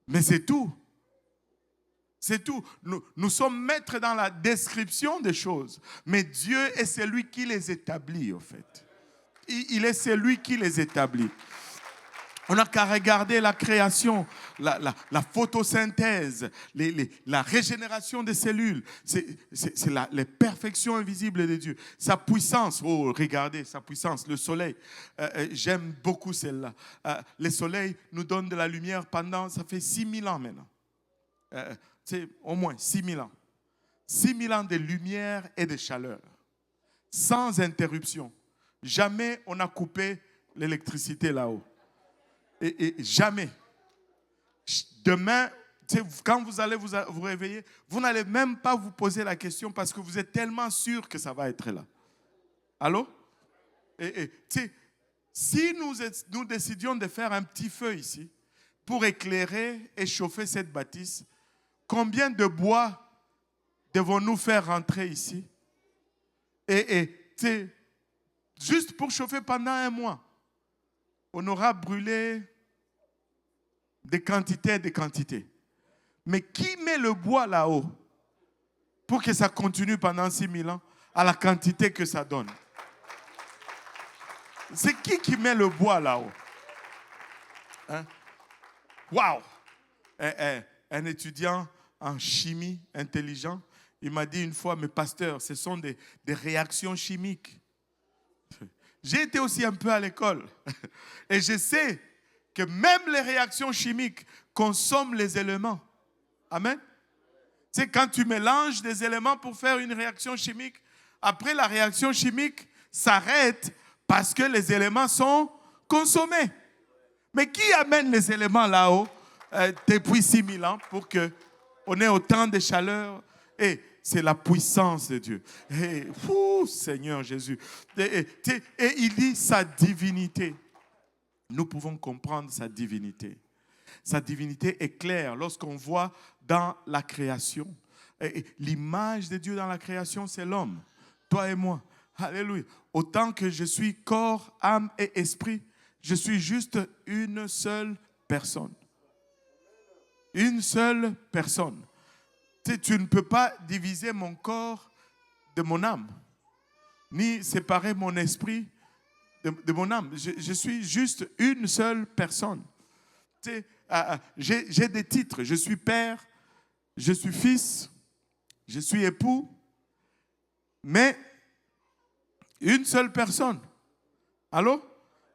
A: mais c'est tout. C'est tout. Nous sommes maîtres dans la description des choses, mais Dieu est celui qui les établit, en fait. Il est celui qui les établit. On n'a qu'à regarder la création, la photosynthèse, la régénération des cellules. C'est les perfections invisibles de Dieu. Sa puissance, oh regardez sa puissance, le soleil. J'aime beaucoup celle-là. Le soleil nous donne de la lumière pendant, ça fait 6000 ans maintenant. Au moins 6000 ans. 6000 ans de lumière et de chaleur. Sans interruption. Jamais on a coupé l'électricité là-haut. Et jamais. Demain, quand vous allez vous réveiller, vous n'allez même pas vous poser la question parce que vous êtes tellement sûr que ça va être là. Allô? Si nous décidions de faire un petit feu ici pour éclairer et chauffer cette bâtisse, combien de bois devons-nous faire rentrer ici? Juste pour chauffer pendant un mois, on aura brûlé des quantités et des quantités. Mais qui met le bois là-haut pour que ça continue pendant 6000 ans à la quantité que ça donne? C'est qui met le bois là-haut? Waouh! Un étudiant en chimie intelligent, il m'a dit une fois, mais pasteur, ce sont des réactions chimiques. J'ai été aussi un peu à l'école et je sais que même les réactions chimiques consomment les éléments. Amen. C'est quand tu mélanges des éléments pour faire une réaction chimique, après la réaction chimique s'arrête parce que les éléments sont consommés. Mais qui amène les éléments là-haut depuis 6000 ans pour qu'on ait autant de chaleur? Et c'est la puissance de Dieu. Et, Seigneur Jésus. Et il dit sa divinité. Nous pouvons comprendre sa divinité. Sa divinité est claire lorsqu'on voit dans la création. Et l'image de Dieu dans la création, c'est l'homme. Toi et moi. Alléluia. Autant que je suis corps, âme et esprit, je suis juste une seule personne. Une seule personne. Tu ne peux pas diviser mon corps de mon âme, ni séparer mon esprit de mon âme. Je suis juste une seule personne. J'ai des titres. Je suis père, je suis fils, je suis époux, mais une seule personne. Allô?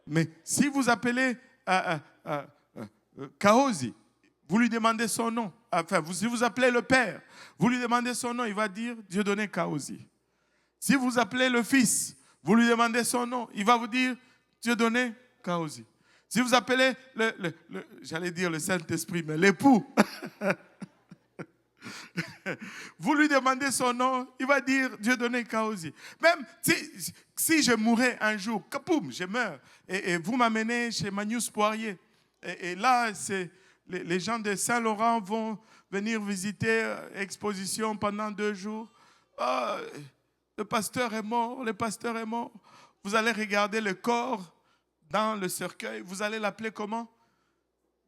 A: Mais si vous appelez Kaosi, vous lui demandez son nom. Enfin, si vous appelez le père, vous lui demandez son nom, il va dire Dieudonné Kaosi. Si vous appelez le fils, vous lui demandez son nom, il va vous dire Dieudonné Kaosi. Si vous appelez j'allais dire le Saint-Esprit, mais l'époux, vous lui demandez son nom, il va dire Dieudonné Kaosi. Même si je mourais un jour, kapoum, je meurs, et vous m'amenez chez Magnus Poirier, et là, les gens de Saint-Laurent vont venir visiter l'exposition pendant 2 jours. Oh, le pasteur est mort, le pasteur est mort. Vous allez regarder le corps dans le cercueil. Vous allez l'appeler comment?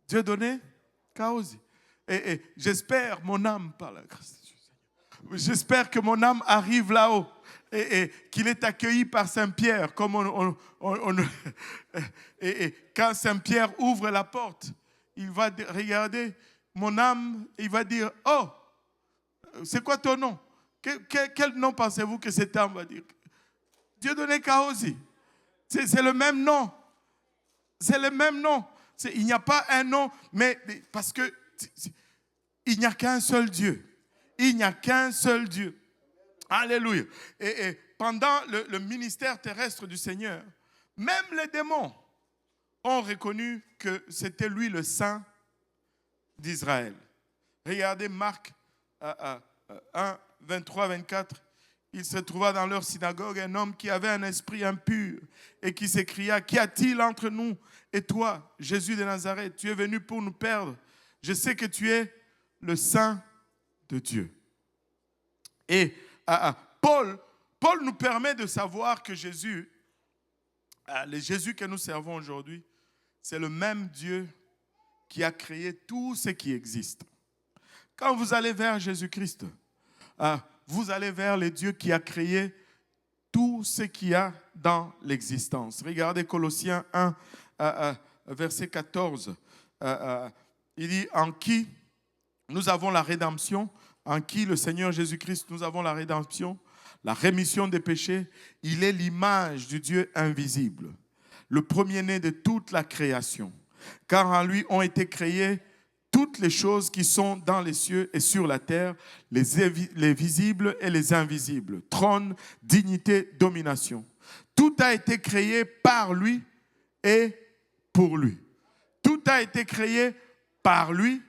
A: Dieudonné Kaosi. Et j'espère mon âme, par la grâce de Dieu, j'espère que mon âme arrive là-haut et qu'il est accueilli par Saint-Pierre. Comme et quand Saint-Pierre ouvre la porte, il va regarder mon âme et il va dire, oh, c'est quoi ton nom? Quel nom pensez-vous que cette âme va dire? Dieudonné Kaosi. C'est le même nom. C'est le même nom. Il n'y a pas un nom, mais parce que il n'y a qu'un seul Dieu. Il n'y a qu'un seul Dieu. Alléluia. Et pendant le ministère terrestre du Seigneur, même les démons ont reconnu que c'était lui le Saint d'Israël. Regardez Marc 1, 23, 24. Il se trouva dans leur synagogue un homme qui avait un esprit impur et qui s'écria, qu'y a-t-il entre nous et toi, Jésus de Nazareth? Tu es venu pour nous perdre. Je sais que tu es le Saint de Dieu. Et Paul nous permet de savoir que Jésus, le Jésus que nous servons aujourd'hui, c'est le même Dieu qui a créé tout ce qui existe. Quand vous allez vers Jésus-Christ, vous allez vers le Dieu qui a créé tout ce qu'il y a dans l'existence. Regardez Colossiens 1, verset 14. Il dit, en qui nous avons la rédemption, en qui le Seigneur Jésus-Christ, nous avons la rédemption, la rémission des péchés. Il est l'image du Dieu invisible, le premier-né de toute la création. Car en lui ont été créées toutes les choses qui sont dans les cieux et sur la terre, les visibles et les invisibles, trône, dignité, domination. Tout a été créé par lui et pour lui. Tout a été créé par lui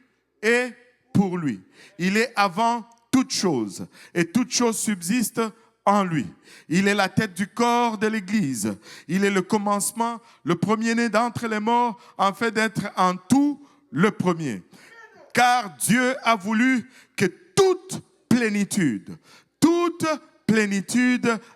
A: et pour lui. Il est avant toute chose et toute chose subsiste en lui. Il est la tête du corps de l'Église. Il est le commencement, le premier-né d'entre les morts, en fait d'être en tout le premier. Car Dieu a voulu que toute plénitude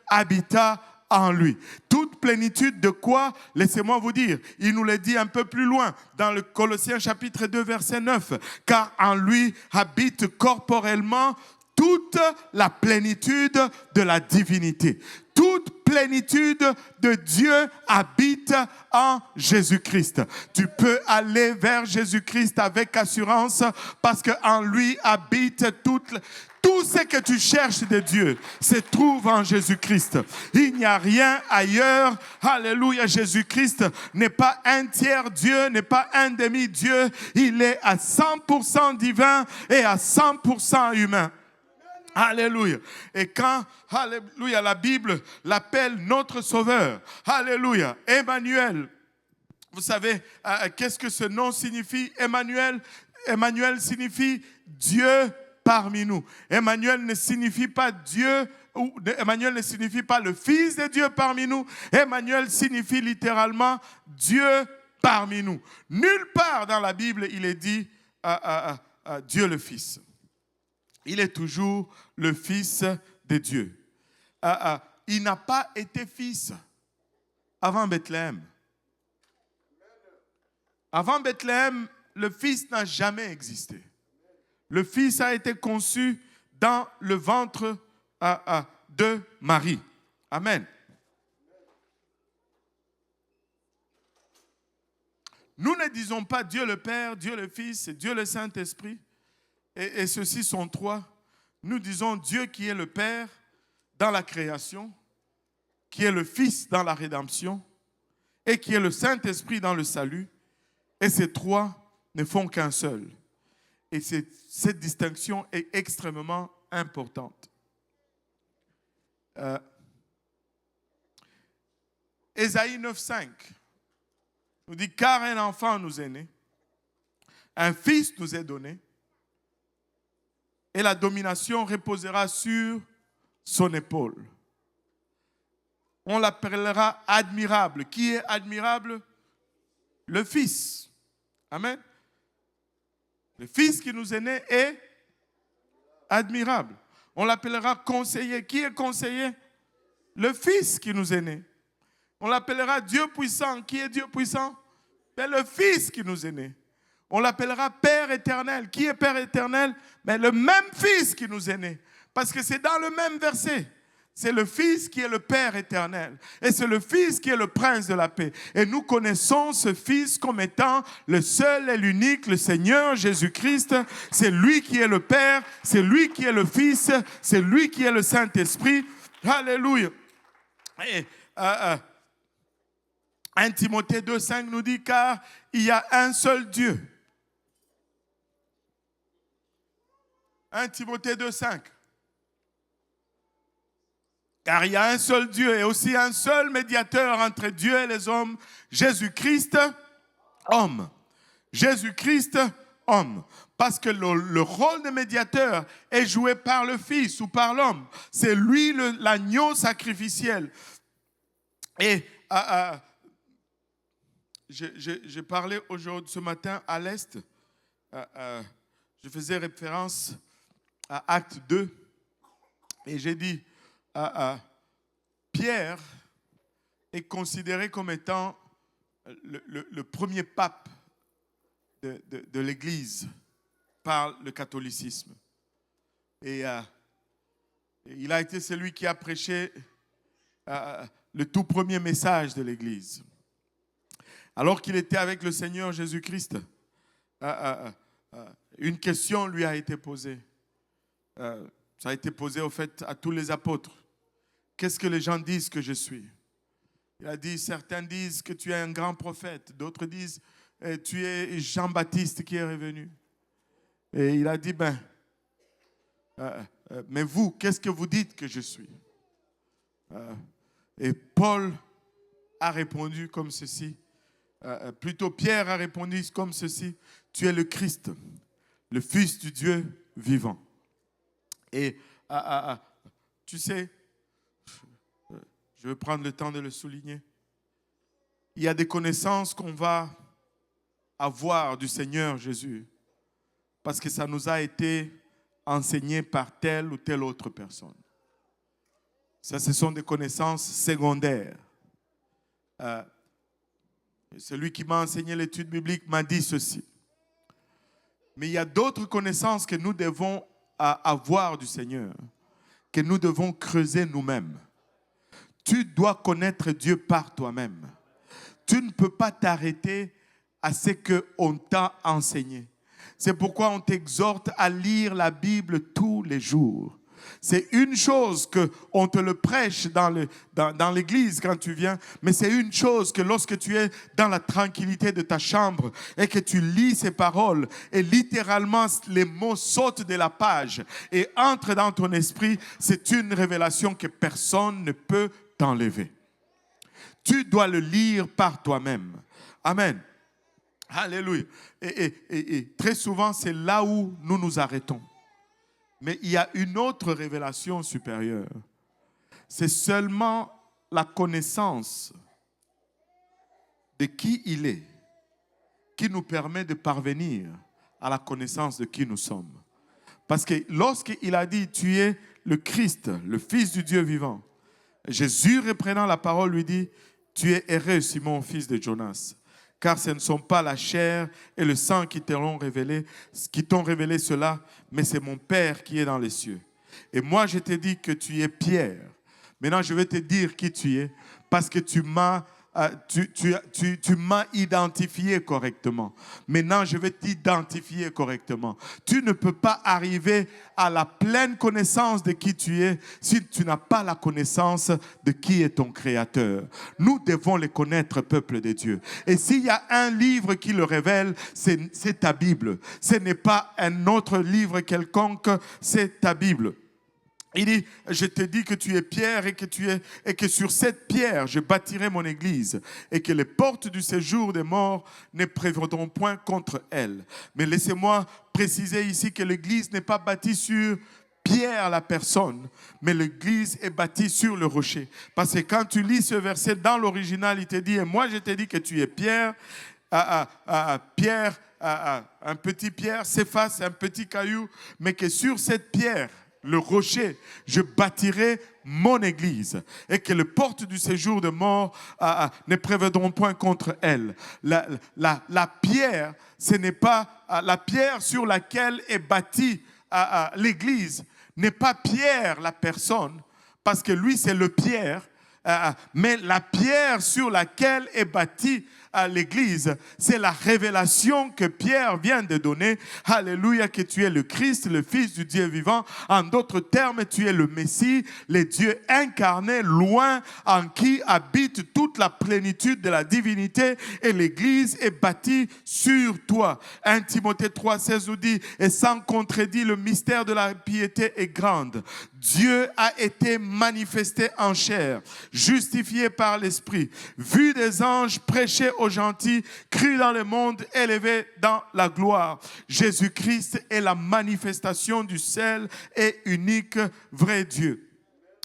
A: habita en lui. Toute plénitude de quoi? Laissez-moi vous dire. Il nous le dit un peu plus loin dans le Colossiens chapitre 2 verset 9. Car en lui habite corporellement toute la plénitude de la divinité. Toute plénitude de Dieu habite en Jésus-Christ. Tu peux aller vers Jésus-Christ avec assurance parce qu'en lui habite toute Tout ce que tu cherches de Dieu se trouve en Jésus-Christ. Il n'y a rien ailleurs. Alléluia. Jésus-Christ n'est pas un tiers Dieu, n'est pas un demi-Dieu. Il est à 100% divin et à 100% humain. Alléluia. Et quand, alléluia, la Bible l'appelle notre Sauveur. Alléluia. Emmanuel. Vous savez, qu'est-ce que ce nom signifie? Emmanuel. Emmanuel signifie Dieu parmi nous. Emmanuel ne signifie pas Dieu, ou Emmanuel ne signifie pas le Fils de Dieu parmi nous. Emmanuel signifie littéralement Dieu parmi nous. Nulle part dans la Bible il est dit Dieu le Fils. Il est toujours le Fils de Dieu. Il n'a pas été fils avant Bethléem. Avant Bethléem, le Fils n'a jamais existé. Le Fils a été conçu dans le ventre de Marie. Amen. Nous ne disons pas Dieu le Père, Dieu le Fils et Dieu le Saint-Esprit. Et ceux-ci sont trois. Nous disons Dieu qui est le Père dans la création, qui est le Fils dans la rédemption et qui est le Saint-Esprit dans le salut. Et ces trois ne font qu'un seul. Et cette distinction est extrêmement importante. Ésaïe 9,5 nous dit « Car un enfant nous est né, un fils nous est donné, et la domination reposera sur son épaule. On l'appellera admirable. » Qui est admirable? Le Fils. Amen. Le Fils qui nous est né est admirable. On l'appellera conseiller. Qui est conseiller? Le Fils qui nous est né. On l'appellera Dieu puissant. Qui est Dieu puissant? Mais le Fils qui nous est né. On l'appellera Père éternel. Qui est Père éternel? Mais le même Fils qui nous est né. Parce que c'est dans le même verset. C'est le Fils qui est le Père éternel. Et c'est le Fils qui est le Prince de la paix. Et nous connaissons ce Fils comme étant le seul et l'unique, le Seigneur Jésus-Christ. C'est lui qui est le Père, c'est lui qui est le Fils, c'est lui qui est le Saint-Esprit. Alléluia. Et 1 Timothée 2,5 nous dit, car il y a un seul Dieu. 1 Timothée 2,5. Car il y a un seul Dieu et aussi un seul médiateur entre Dieu et les hommes, Jésus-Christ, homme. Jésus-Christ, homme. Parce que le rôle de médiateur est joué par le Fils ou par l'homme. C'est lui l'agneau sacrificiel. Et j'ai parlé aujourd'hui, ce matin, à l'Est. Je faisais référence à Acte 2. Et j'ai dit, Pierre est considéré comme étant le premier pape de l'Église par le catholicisme. Et il a été celui qui a prêché le tout premier message de l'Église. Alors qu'il était avec le Seigneur Jésus-Christ, une question lui a été posée. Ça a été posé au fait à tous les apôtres. Qu'est-ce que les gens disent que je suis? Il a dit, certains disent que tu es un grand prophète. D'autres disent, tu es Jean-Baptiste qui est revenu. Et il a dit, mais vous, qu'est-ce que vous dites que je suis? Et Paul a répondu comme ceci. Plutôt Pierre a répondu comme ceci. Tu es le Christ, le Fils du Dieu vivant. Et tu sais, je vais prendre le temps de le souligner. Il y a des connaissances qu'on va avoir du Seigneur Jésus parce que ça nous a été enseigné par telle ou telle autre personne. Ça, ce sont des connaissances secondaires. Celui qui m'a enseigné l'étude biblique m'a dit ceci. Mais il y a d'autres connaissances que nous devons avoir du Seigneur, que nous devons creuser nous-mêmes. Tu dois connaître Dieu par toi-même. Tu ne peux pas t'arrêter à ce qu'on t'a enseigné. C'est pourquoi on t'exhorte à lire la Bible tous les jours. C'est une chose qu'on te le prêche dans l'église quand tu viens, mais c'est une chose que lorsque tu es dans la tranquillité de ta chambre et que tu lis ces paroles et littéralement les mots sautent de la page et entrent dans ton esprit, c'est une révélation que personne ne peut t'enlever. Tu dois le lire par toi-même. Amen. Alléluia. Et très souvent, c'est là où nous nous arrêtons. Mais il y a une autre révélation supérieure. C'est seulement la connaissance de qui il est qui nous permet de parvenir à la connaissance de qui nous sommes. Parce que lorsqu'il a dit « Tu es le Christ, le Fils du Dieu vivant », Jésus, reprenant la parole, lui dit « Tu es heureux, Simon, fils de Jonas, car ce ne sont pas la chair et le sang qui t'ont révélé cela, mais c'est mon Père qui est dans les cieux. Et moi, je t'ai dit que tu es Pierre. Maintenant, je vais te dire qui tu es, parce que tu m'as identifié correctement. Maintenant, je vais t'identifier correctement. Tu ne peux pas arriver à la pleine connaissance de qui tu es si tu n'as pas la connaissance de qui est ton Créateur. Nous devons le connaître, peuple de Dieu. Et s'il y a un livre qui le révèle, c'est ta Bible. Ce n'est pas un autre livre quelconque, c'est ta Bible. Il dit, je te dis que tu es Pierre et que sur cette pierre, je bâtirai mon église et que les portes du séjour des morts ne prévaudront point contre elle. Mais laissez-moi préciser ici que l'église n'est pas bâtie sur Pierre la personne, mais l'église est bâtie sur le rocher. Parce que quand tu lis ce verset dans l'original, il te dit, et moi je te dis que tu es Pierre, Pierre, un petit pierre, Céphas, un petit caillou, mais que sur cette pierre, le rocher, je bâtirai mon église et que les portes du séjour de mort ne prévaudront point contre elle. La pierre, ce n'est pas la pierre sur laquelle est bâtie l'église, n'est pas Pierre la personne, parce que lui c'est le Pierre, mais la pierre sur laquelle est bâtie l'église, c'est la révélation que Pierre vient de donner. Alléluia, que tu es le Christ, le Fils du Dieu vivant. En d'autres termes, tu es le Messie, le Dieu incarné, loin, en qui habite toute la plénitude de la divinité, et l'église est bâtie sur toi. 1 Timothée 3,16 nous dit, et sans contredit, le mystère de la piété est grande. Dieu a été manifesté en chair, justifié par l'Esprit, vu des anges, prêché aux gentils, cru dans le monde, élevé dans la gloire. Jésus-Christ est la manifestation du seul et unique vrai Dieu.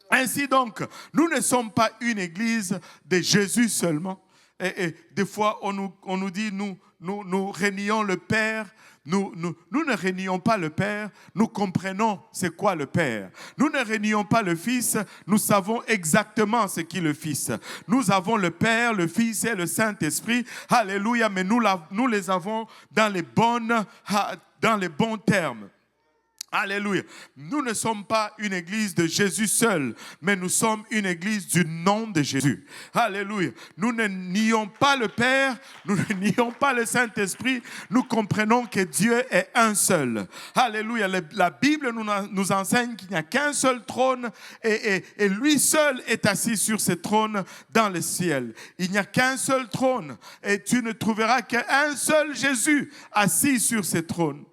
A: Ainsi donc, nous ne sommes pas une église de Jésus seulement. Et des fois, on nous dit, nous réunions le Père. Nous ne réunions pas le Père, nous comprenons c'est quoi le Père. Nous ne réunions pas le Fils, nous savons exactement ce qu'est le Fils. Nous avons le Père, le Fils et le Saint-Esprit. Alléluia, mais nous les avons dans les bons termes. Alléluia. Nous ne sommes pas une église de Jésus seul, mais nous sommes une église du nom de Jésus. Alléluia. Nous ne nions pas le Père, nous ne nions pas le Saint-Esprit, nous comprenons que Dieu est un seul. Alléluia. La Bible nous enseigne qu'il n'y a qu'un seul trône et lui seul est assis sur ce trône dans le ciel. Il n'y a qu'un seul trône et tu ne trouveras qu'un seul Jésus assis sur ce trône.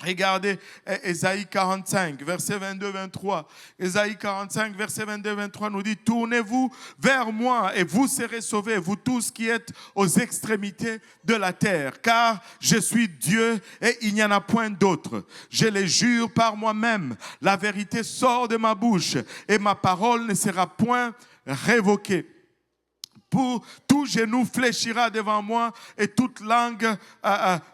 A: Regardez Ésaïe 45, verset 22-23. Ésaïe 45, verset 22-23 nous dit « Tournez-vous vers moi et vous serez sauvés, vous tous qui êtes aux extrémités de la terre. Car je suis Dieu et il n'y en a point d'autre. Je le jure par moi-même, la vérité sort de ma bouche et ma parole ne sera point révoquée. Pour tout genou fléchira devant moi et toute langue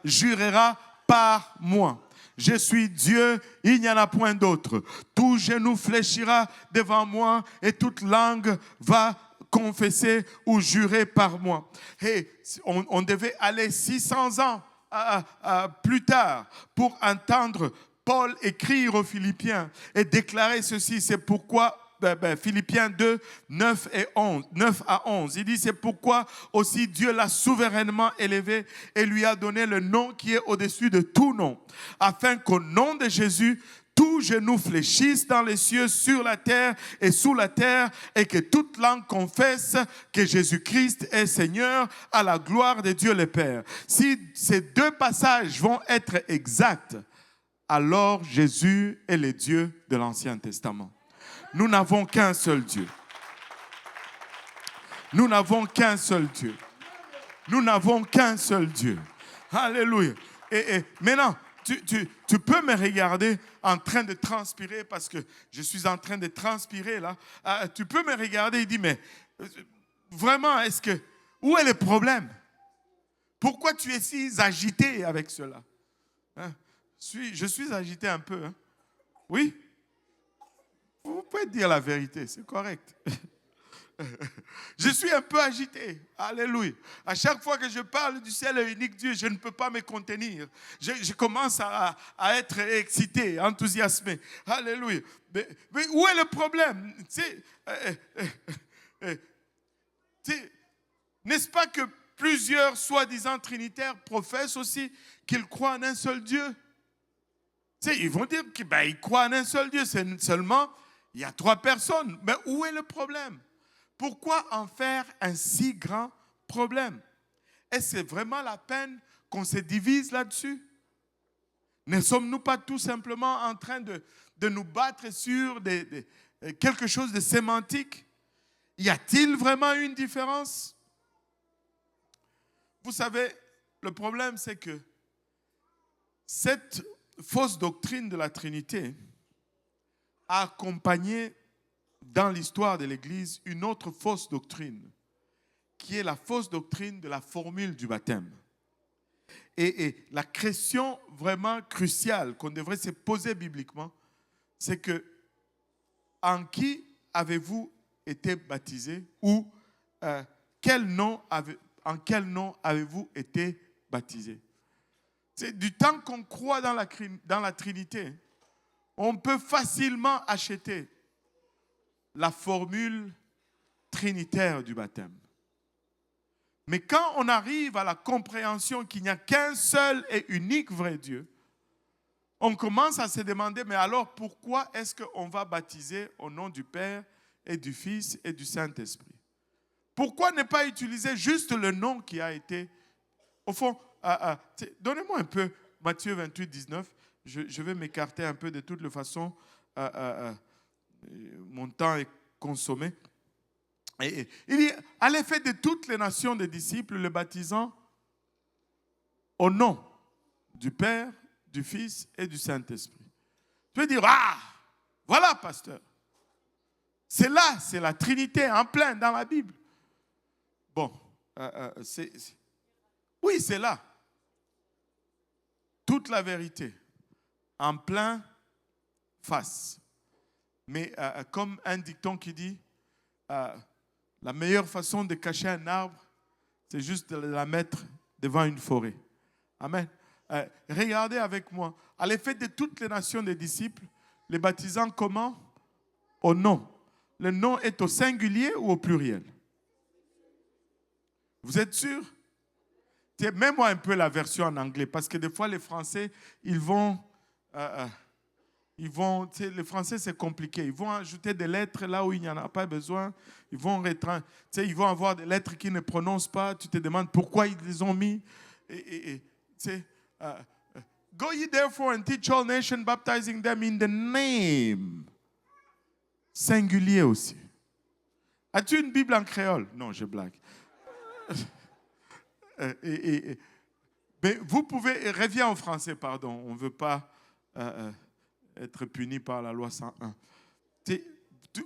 A: jurera par moi. Je suis Dieu, il n'y en a point d'autre. Tout genou fléchira devant moi et toute langue va confesser ou jurer par moi. Et on devait aller 600 ans plus tard pour entendre Paul écrire aux Philippiens et déclarer ceci. C'est pourquoi Philippiens 2, 9 à 11. Il dit, c'est pourquoi aussi Dieu l'a souverainement élevé et lui a donné le nom qui est au-dessus de tout nom, afin qu'au nom de Jésus, tout genou fléchisse dans les cieux, sur la terre et sous la terre, et que toute langue confesse que Jésus-Christ est Seigneur, à la gloire de Dieu le Père. Si ces deux passages vont être exacts, alors Jésus est le Dieu de l'Ancien Testament. Nous n'avons qu'un seul Dieu. Nous n'avons qu'un seul Dieu. Nous n'avons qu'un seul Dieu. Alléluia. Et maintenant, tu peux me regarder en train de transpirer parce que je suis en train de transpirer là. Tu peux me regarder et dire, mais vraiment, où est le problème? Pourquoi tu es si agité avec cela? Hein? Je suis agité un peu. Hein? Oui? Vous pouvez dire la vérité, c'est correct. Je suis un peu agité. Alléluia. À chaque fois que je parle du seul et unique Dieu, je ne peux pas me contenir. Je commence à être excité, enthousiasmé. Alléluia. Mais où est le problème? N'est-ce pas que plusieurs soi-disant trinitaires professent aussi qu'ils croient en un seul Dieu? Ils vont dire qu'ils croient en un seul Dieu. C'est seulement, il y a 3 personnes. Mais où est le problème? Pourquoi en faire un si grand problème? Est-ce que c'est vraiment la peine qu'on se divise là-dessus? Ne sommes-nous pas tout simplement en train de nous battre sur quelque chose de sémantique? Y a-t-il vraiment une différence? Vous savez, le problème c'est que cette fausse doctrine de la Trinité a accompagné dans l'histoire de l'Église une autre fausse doctrine, qui est la fausse doctrine de la formule du baptême. Et la question vraiment cruciale qu'on devrait se poser bibliquement, c'est que en qui avez-vous été baptisé ou en quel nom avez-vous été baptisé? C'est du temps qu'on croit dans la Trinité, on peut facilement acheter la formule trinitaire du baptême. Mais quand on arrive à la compréhension qu'il n'y a qu'un seul et unique vrai Dieu, on commence à se demander, mais alors pourquoi est-ce qu'on va baptiser au nom du Père et du Fils et du Saint-Esprit? Pourquoi ne pas utiliser juste le nom qui a été... Au fond, donnez-moi un peu Matthieu 28, 19. Je vais m'écarter un peu de toutes les façons. Mon temps est consommé. Il dit, à l'effet de toutes les nations des disciples, le baptisant au nom du Père, du Fils et du Saint-Esprit. Tu veux dire, voilà, pasteur. C'est la Trinité en plein dans la Bible. Bon, oui, c'est là. Toute la vérité, en plein face. Mais comme un dicton qui dit, la meilleure façon de cacher un arbre, c'est juste de la mettre devant une forêt. Amen. Regardez avec moi. À l'effet de toutes les nations des disciples, les baptisant comment? Au nom. Le nom est au singulier ou au pluriel? Vous êtes sûr? Mets-moi un peu la version en anglais, parce que des fois les Français, les Français c'est compliqué. Ils vont ajouter des lettres là où il n'y en a pas besoin. Ils vont avoir des lettres qu'ils ne prononcent pas. Tu te demandes pourquoi ils les ont mis. Go ye therefore and teach all nations, baptizing them in the name. Singulier aussi. As-tu une Bible en créole? Non, je blague. Mais vous pouvez, reviens en français, pardon, on ne veut pas être puni par la loi 101.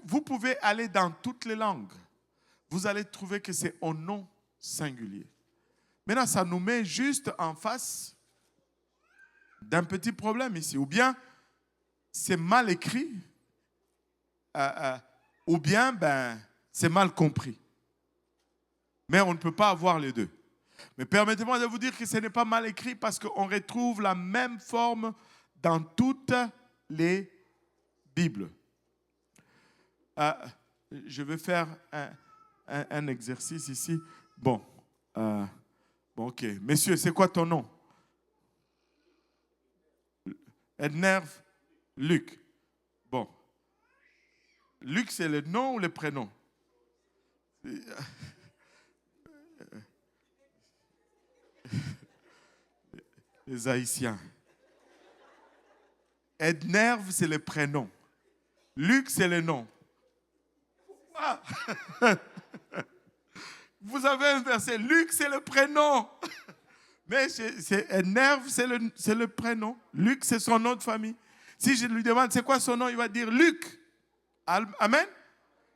A: Vous pouvez aller dans toutes les langues, vous allez trouver que c'est au nom singulier. Maintenant, ça nous met juste en face d'un petit problème ici, ou bien c'est mal écrit, ou bien c'est mal compris. Mais on ne peut pas avoir les deux. Mais permettez-moi de vous dire que ce n'est pas mal écrit parce qu'on retrouve la même forme dans toutes les Bibles. je vais faire un exercice ici. Bon, ok. Messieurs, c'est quoi ton nom? Ednerve Luc. Bon. Luc, c'est le nom ou le prénom? Les Haïtiens. Ednerve, c'est le prénom. Luc, c'est le nom. Ah. Vous avez inversé. Luc, c'est le prénom. Mais Ednerve, c'est le prénom. Luc, c'est son nom de famille. Si je lui demande c'est quoi son nom, il va dire Luc. Amen.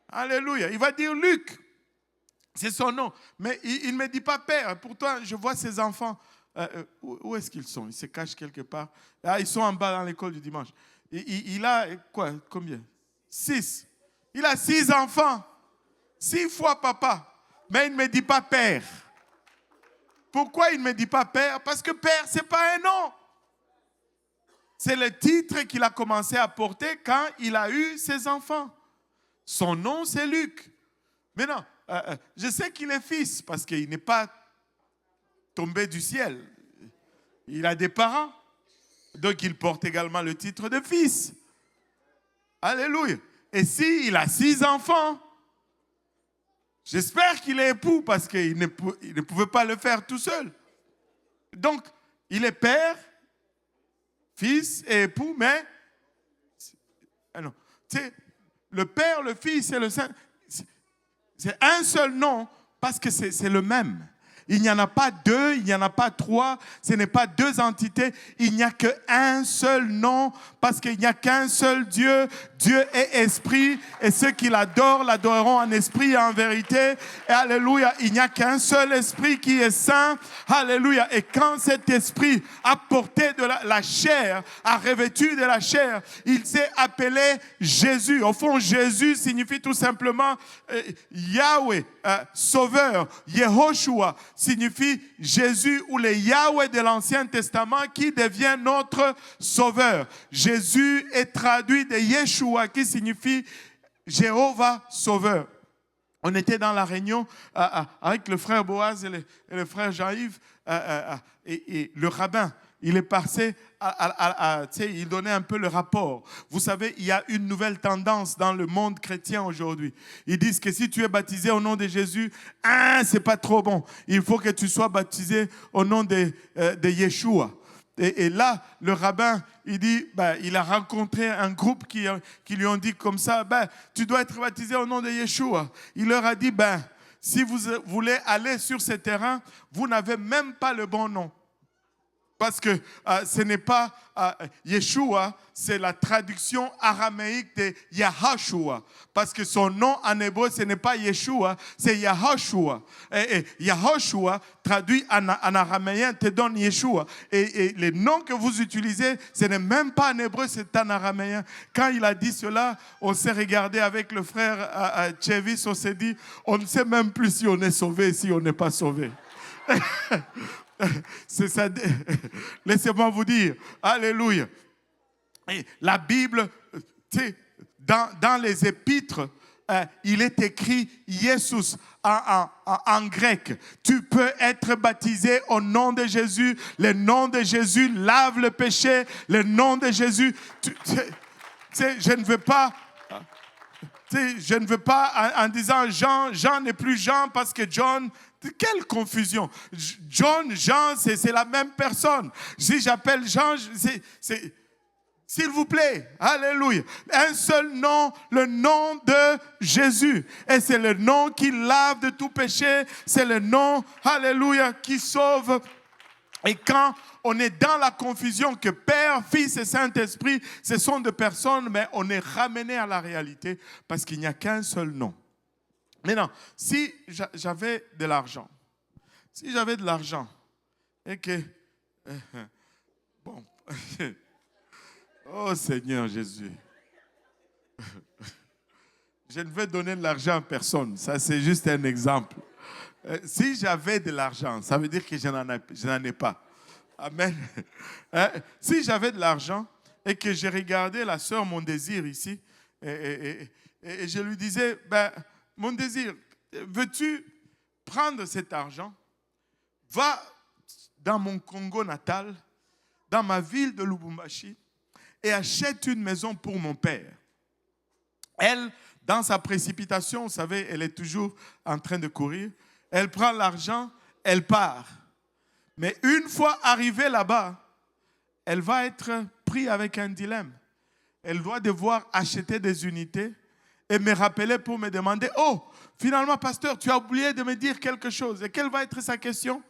A: Alléluia. Il va dire Luc. C'est son nom. Mais il ne me dit pas père. Pourtant, je vois ses enfants. Où est-ce qu'ils sont? Ils se cachent quelque part. Ah, ils sont en bas dans l'école du dimanche. Il a quoi? Combien? 6. Il a 6 enfants. 6 fois papa. Mais il ne me dit pas père. Pourquoi il ne me dit pas père? Parce que père, ce n'est pas un nom. C'est le titre qu'il a commencé à porter quand il a eu ses enfants. Son nom, c'est Luc. Maintenant, je sais qu'il est fils parce qu'il n'est pas tombé du ciel. Il a des parents. Donc, il porte également le titre de fils. Alléluia. Et s'il a 6 enfants, j'espère qu'il est époux parce qu'il ne pouvait pas le faire tout seul. Donc, il est père, fils et époux, mais non. Le père, le fils et le saint, c'est un seul nom parce que c'est le même. Il n'y en a pas 2, il n'y en a pas 3, ce n'est pas 2 entités, il n'y a qu'un seul nom parce qu'il n'y a qu'un seul Dieu. Dieu est esprit et ceux qui l'adorent, l'adoreront en esprit et en vérité. Et alléluia, il n'y a qu'un seul esprit qui est saint. Alléluia. Et quand cet esprit a porté de la chair, a revêtu de la chair, il s'est appelé Jésus. Au fond, Jésus signifie tout simplement Yahweh, sauveur. Yehoshua signifie Jésus ou le Yahweh de l'Ancien Testament qui devient notre sauveur. Jésus est traduit de Yeshua qui signifie Jéhovah sauveur. On était dans la réunion avec le frère Boaz et le frère Jean-Yves et le rabbin. Il est passé, il donnait un peu le rapport. Vous savez, il y a une nouvelle tendance dans le monde chrétien aujourd'hui. Ils disent que si tu es baptisé au nom de Jésus, c'est pas trop bon. Il faut que tu sois baptisé au nom de Yeshua. Et là, le rabbin, il dit, il a rencontré un groupe qui lui ont dit comme ça, tu dois être baptisé au nom de Yeshua. Il leur a dit, si vous voulez aller sur ce terrain, vous n'avez même pas le bon nom. Parce que ce n'est pas Yeshua, c'est la traduction araméique de Yahashua. Parce que son nom en hébreu, ce n'est pas Yeshua, c'est Yahoshua. Et Yahoshua, traduit en araméen, te donne Yeshua. Et les noms que vous utilisez, ce n'est même pas en hébreu, c'est en araméen. Quand il a dit cela, on s'est regardé avec le frère Chevis, on s'est dit, on ne sait même plus si on est sauvé, si on n'est pas sauvé. C'est ça. Laissez-moi vous dire, alléluia. Et la Bible, dans les épîtres, il est écrit Jesus en grec. Tu peux être baptisé au nom de Jésus. Le nom de Jésus lave le péché. Le nom de Jésus. Je ne veux pas. Je ne veux pas en disant Jean n'est plus Jean parce que John. Quelle confusion. John, Jean, c'est la même personne. Si j'appelle Jean, s'il vous plaît, alléluia. Un seul nom, le nom de Jésus. Et c'est le nom qui lave de tout péché. C'est le nom, alléluia, qui sauve. Et quand on est dans la confusion que Père, Fils et Saint-Esprit, ce sont deux personnes, mais on est ramené à la réalité parce qu'il n'y a qu'un seul nom. Maintenant, si j'avais de l'argent, et que, bon, oh Seigneur Jésus, je ne vais donner de l'argent à personne, ça c'est juste un exemple. Si j'avais de l'argent, ça veut dire que je n'en ai pas. Amen. Si j'avais de l'argent et que j'ai regardé la sœur Mon Désir ici, et Et je lui disais, mon désir, veux-tu prendre cet argent, va dans mon Congo natal, dans ma ville de Lubumbashi, et achète une maison pour mon père. Elle, dans sa précipitation, vous savez, elle est toujours en train de courir. Elle prend l'argent, elle part. Mais une fois arrivée là-bas, elle va être prise avec un dilemme. Elle doit devoir acheter des unités et me rappeler pour me demander, oh, finalement, pasteur, tu as oublié de me dire quelque chose. Et quelle va être sa question?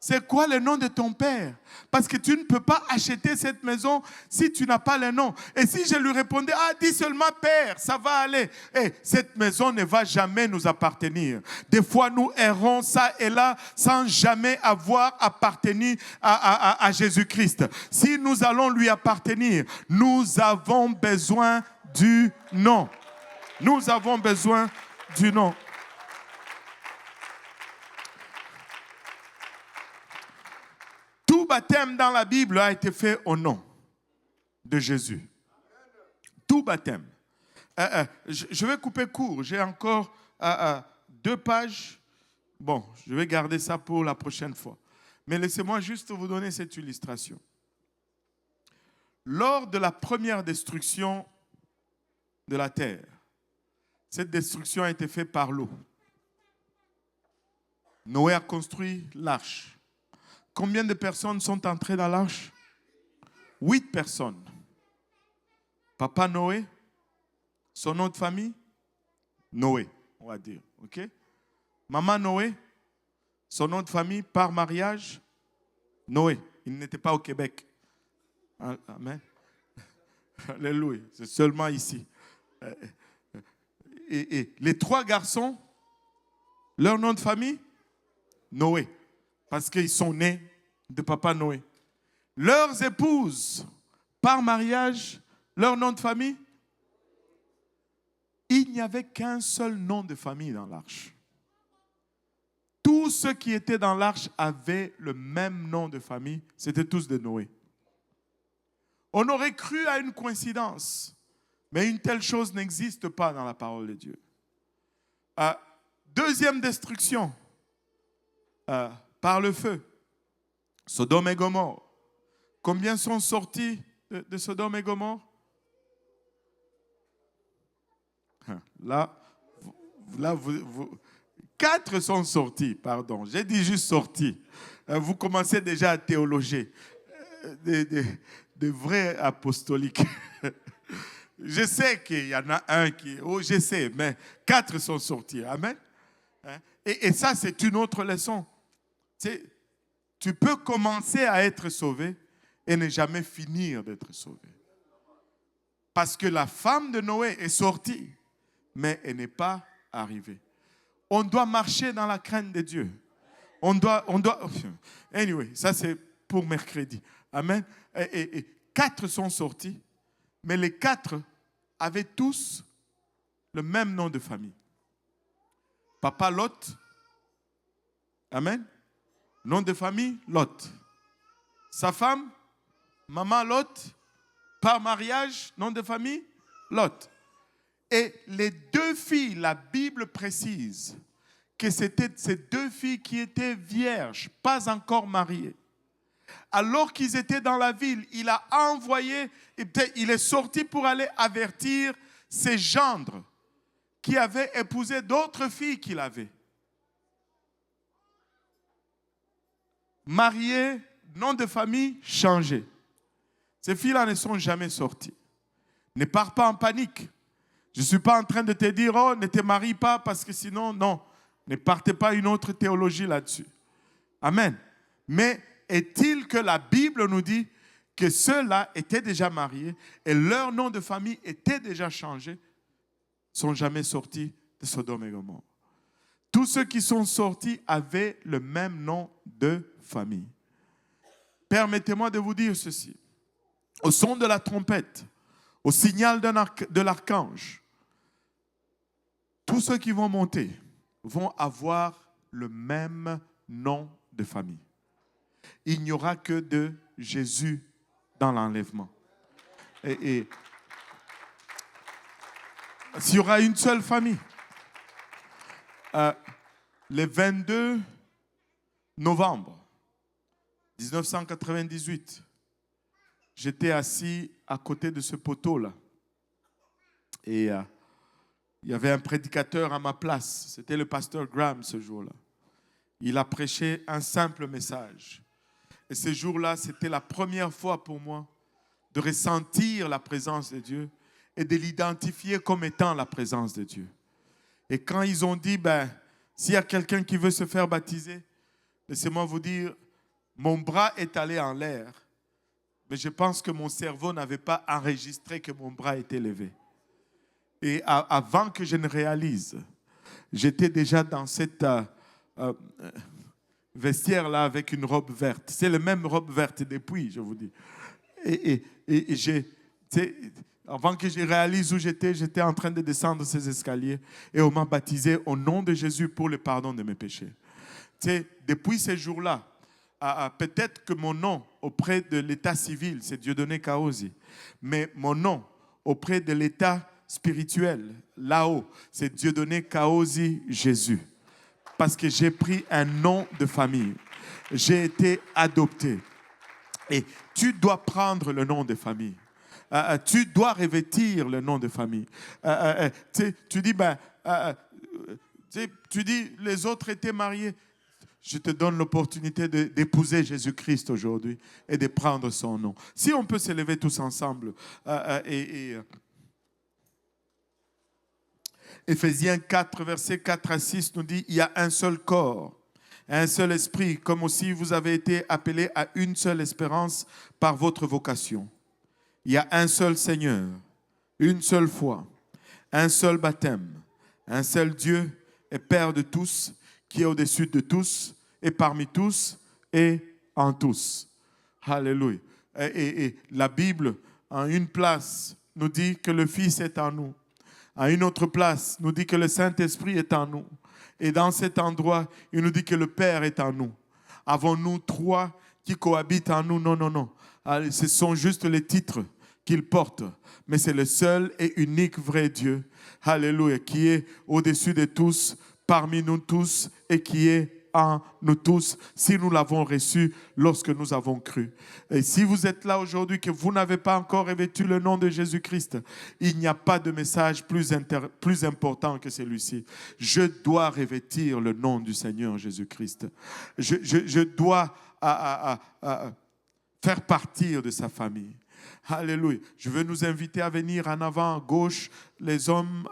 A: C'est quoi le nom de ton père? Parce que tu ne peux pas acheter cette maison si tu n'as pas le nom. Et si je lui répondais, dis seulement père, ça va aller. Et cette maison ne va jamais nous appartenir. Des fois, nous errons ça et là sans jamais avoir appartenu à Jésus-Christ. Si nous allons lui appartenir, nous avons besoin du nom. Nous avons besoin du nom. Tout baptême dans la Bible a été fait au nom de Jésus. Tout baptême. Je vais couper court. J'ai encore 2 pages. Bon, je vais garder ça pour la prochaine fois. Mais laissez-moi juste vous donner cette illustration. Lors de la première destruction de la terre, cette destruction a été faite par l'eau. Noé a construit l'arche. Combien de personnes sont entrées dans l'arche? 8 personnes. Papa Noé, son nom de famille, Noé, on va dire. Ok? Maman Noé, son nom de famille par mariage, Noé. Il n'était pas au Québec. Amen. Alléluia. C'est seulement ici. Et les 3 garçons, leur nom de famille, Noé. Parce qu'ils sont nés de papa Noé. Leurs épouses, par mariage, leur nom de famille, il n'y avait qu'un seul nom de famille dans l'arche. Tous ceux qui étaient dans l'arche avaient le même nom de famille. C'était tous de Noé. On aurait cru à une coïncidence, mais une telle chose n'existe pas dans la parole de Dieu. Deuxième destruction. Par le feu. Sodome et Gomorrhe. Combien sont sortis de Sodome et Gomorrhe? Là, 4 sont sortis, pardon. J'ai dit juste sortis. Vous commencez déjà à théologer. Des vrais apostoliques. Je sais qu'il y en a un qui... Oh, je sais, mais 4 sont sortis. Amen. Et ça, c'est une autre leçon. Tu peux commencer à être sauvé et ne jamais finir d'être sauvé. Parce que la femme de Noé est sortie, mais elle n'est pas arrivée. On doit marcher dans la crainte de Dieu. On doit... Anyway, ça c'est pour mercredi. Amen. Et 4 sont sortis, mais les 4 avaient tous le même nom de famille. Papa Lot. Amen. Nom de famille, Lot. Sa femme, maman Lot. Par mariage, nom de famille, Lot. Et les 2 filles, la Bible précise que c'était ces 2 filles qui étaient vierges, pas encore mariées. Alors qu'ils étaient dans la ville, il a envoyé, il est sorti pour aller avertir ses gendres qui avaient épousé d'autres filles qu'il avait. Mariés, nom de famille changé. Ces filles-là ne sont jamais sorties. Ne pars pas en panique. Je ne suis pas en train de te dire, oh, ne te marie pas parce que sinon, non. Ne partez pas une autre théologie là-dessus. Amen. Mais est-il que la Bible nous dit que ceux-là étaient déjà mariés et leur nom de famille était déjà changé, ne sont jamais sortis de Sodome et Gomorrhe. Tous ceux qui sont sortis avaient le même nom de famille. Permettez-moi de vous dire ceci. Au son de la trompette, au signal de l'archange, tous ceux qui vont monter vont avoir le même nom de famille. Il n'y aura que de Jésus dans l'enlèvement. Et S'il y aura une seule famille. Le 22 novembre 1998, j'étais assis à côté de ce poteau-là. Et il y avait un prédicateur à ma place. C'était le pasteur Graham ce jour-là. Il a prêché un simple message. Et ce jour-là, c'était la première fois pour moi de ressentir la présence de Dieu et de l'identifier comme étant la présence de Dieu. Et quand ils ont dit, s'il y a quelqu'un qui veut se faire baptiser, laissez-moi vous dire, mon bras est allé en l'air, mais je pense que mon cerveau n'avait pas enregistré que mon bras était levé. Et avant que je ne réalise, j'étais déjà dans cette vestiaire-là avec une robe verte. C'est la même robe verte depuis, je vous dis. Et avant que je réalise où j'étais en train de descendre ces escaliers et on m'a baptisé au nom de Jésus pour le pardon de mes péchés. Depuis ces jours-là, peut-être que mon nom auprès de l'état civil, c'est Dieudonné Kaosi, mais mon nom auprès de l'état spirituel, là-haut, c'est Dieudonné Kaosi Jésus. Parce que j'ai pris un nom de famille. J'ai été adopté. Et tu dois prendre le nom de famille. Tu dois revêtir le nom de famille. Tu dis, les autres étaient mariés. Je te donne l'opportunité d'épouser Jésus-Christ aujourd'hui et de prendre son nom. Si on peut s'élever tous ensemble. Éphésiens 4, versets 4 à 6 nous dit, il y a un seul corps, un seul esprit, comme aussi vous avez été appelés à une seule espérance par votre vocation. Il y a un seul Seigneur, une seule foi, un seul baptême, un seul Dieu et Père de tous, qui est au-dessus de tous et parmi tous et en tous. Alléluia. Et la Bible, en une place, nous dit que le Fils est en nous. À une autre place, nous dit que le Saint-Esprit est en nous. Et dans cet endroit, il nous dit que le Père est en nous. Avons-nous trois qui cohabitent en nous? Non, non, non. Ce sont juste les titres qu'il porte. Mais c'est le seul et unique vrai Dieu. Alléluia. Qui est au-dessus de tous, parmi nous tous et qui est en nous tous, si nous l'avons reçu lorsque nous avons cru. Et si vous êtes là aujourd'hui que vous n'avez pas encore revêtu le nom de Jésus-Christ, il n'y a pas de message plus important que celui-ci. Je dois revêtir le nom du Seigneur Jésus-Christ. Je dois faire partir de sa famille. Alléluia. Je veux nous inviter à venir en avant, à gauche, les hommes,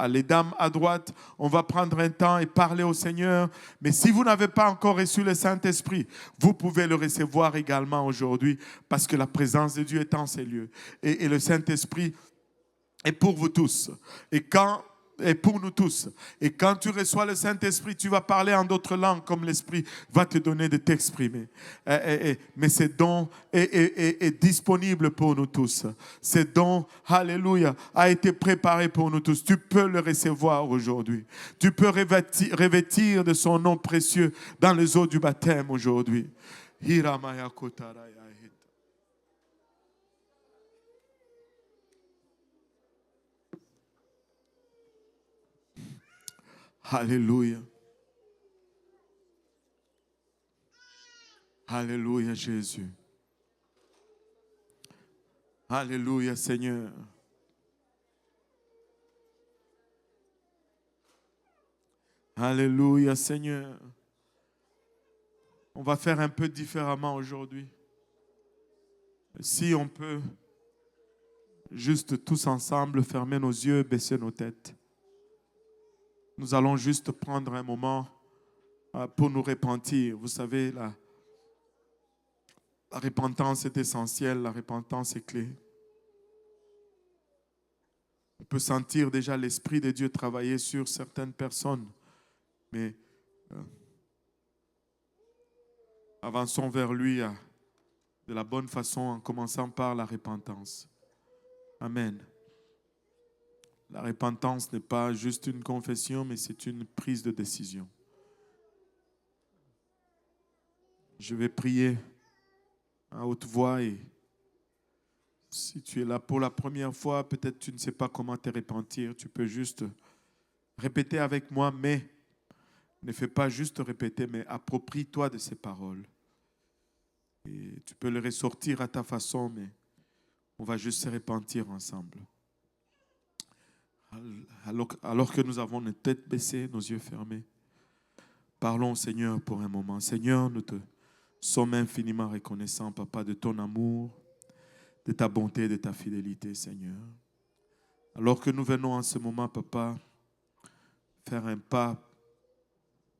A: les dames à droite. On va prendre un temps et parler au Seigneur. Mais si vous n'avez pas encore reçu le Saint-Esprit, vous pouvez le recevoir également aujourd'hui parce que la présence de Dieu est en ces lieux. Et le Saint-Esprit est pour vous tous. Et pour nous tous. Et quand tu reçois le Saint-Esprit, tu vas parler en d'autres langues comme l'Esprit va te donner de t'exprimer. Mais ce don est disponible pour nous tous. Ce don, alléluia, a été préparé pour nous tous. Tu peux le recevoir aujourd'hui. Tu peux revêtir de son nom précieux dans les eaux du baptême aujourd'hui. Hiramaya Kotaraya. Alléluia. Alléluia, Jésus. Alléluia, Seigneur. Alléluia, Seigneur. On va faire un peu différemment aujourd'hui. Si on peut juste tous ensemble fermer nos yeux, baisser nos têtes. Nous allons juste prendre un moment pour nous repentir. Vous savez, la repentance est essentielle, la repentance est clé. On peut sentir déjà l'Esprit de Dieu travailler sur certaines personnes, mais avançons vers lui de la bonne façon en commençant par la repentance. Amen. La repentance n'est pas juste une confession, mais c'est une prise de décision. Je vais prier à haute voix et Si tu es là pour la première fois, peut-être tu ne sais pas comment te repentir. Tu peux juste répéter avec moi, mais ne fais pas juste répéter, mais approprie-toi de ces paroles. Et tu peux le ressortir à ta façon, mais on va juste se repentir ensemble. Alors que nous avons nos têtes baissées, nos yeux fermés, parlons, Seigneur, pour un moment. Seigneur, nous te sommes infiniment reconnaissants, Papa, de ton amour, de ta bonté, de ta fidélité, Seigneur. Alors que nous venons en ce moment, Papa, faire un pas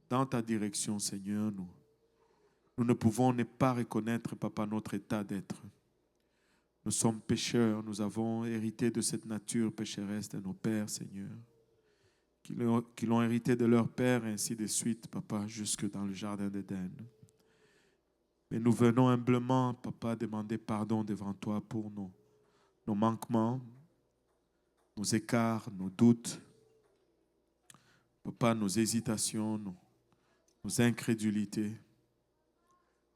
A: dans ta direction, Seigneur, nous ne pouvons ne pas reconnaître, Papa, notre état d'être. Nous sommes pécheurs, nous avons hérité de cette nature pécheresse de nos pères, Seigneur, qui l'ont hérité de leur père, et ainsi de suite, Papa, jusque dans le jardin d'Éden. Mais nous venons humblement, Papa, demander pardon devant toi pour nos manquements, nos écarts, nos doutes, Papa, nos hésitations, nos incrédulités.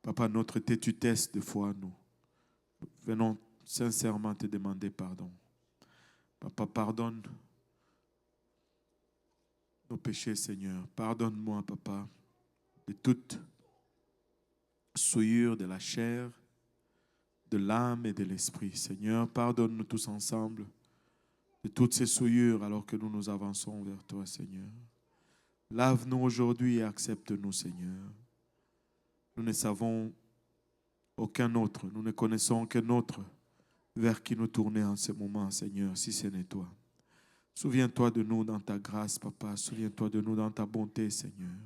A: Papa, notre têtutesse de foi, nous venons sincèrement te demander pardon. Papa, pardonne nos péchés, Seigneur. Pardonne-moi, Papa, de toute souillure de la chair, de l'âme et de l'esprit. Seigneur, pardonne-nous tous ensemble de toutes ces souillures alors que nous avançons vers toi, Seigneur. Lave-nous aujourd'hui et accepte-nous, Seigneur. Nous ne savons aucun autre, nous ne connaissons aucun autre vers qui nous tourner en ce moment, Seigneur, si ce n'est toi. Souviens-toi de nous dans ta grâce, Papa. Souviens-toi de nous dans ta bonté, Seigneur.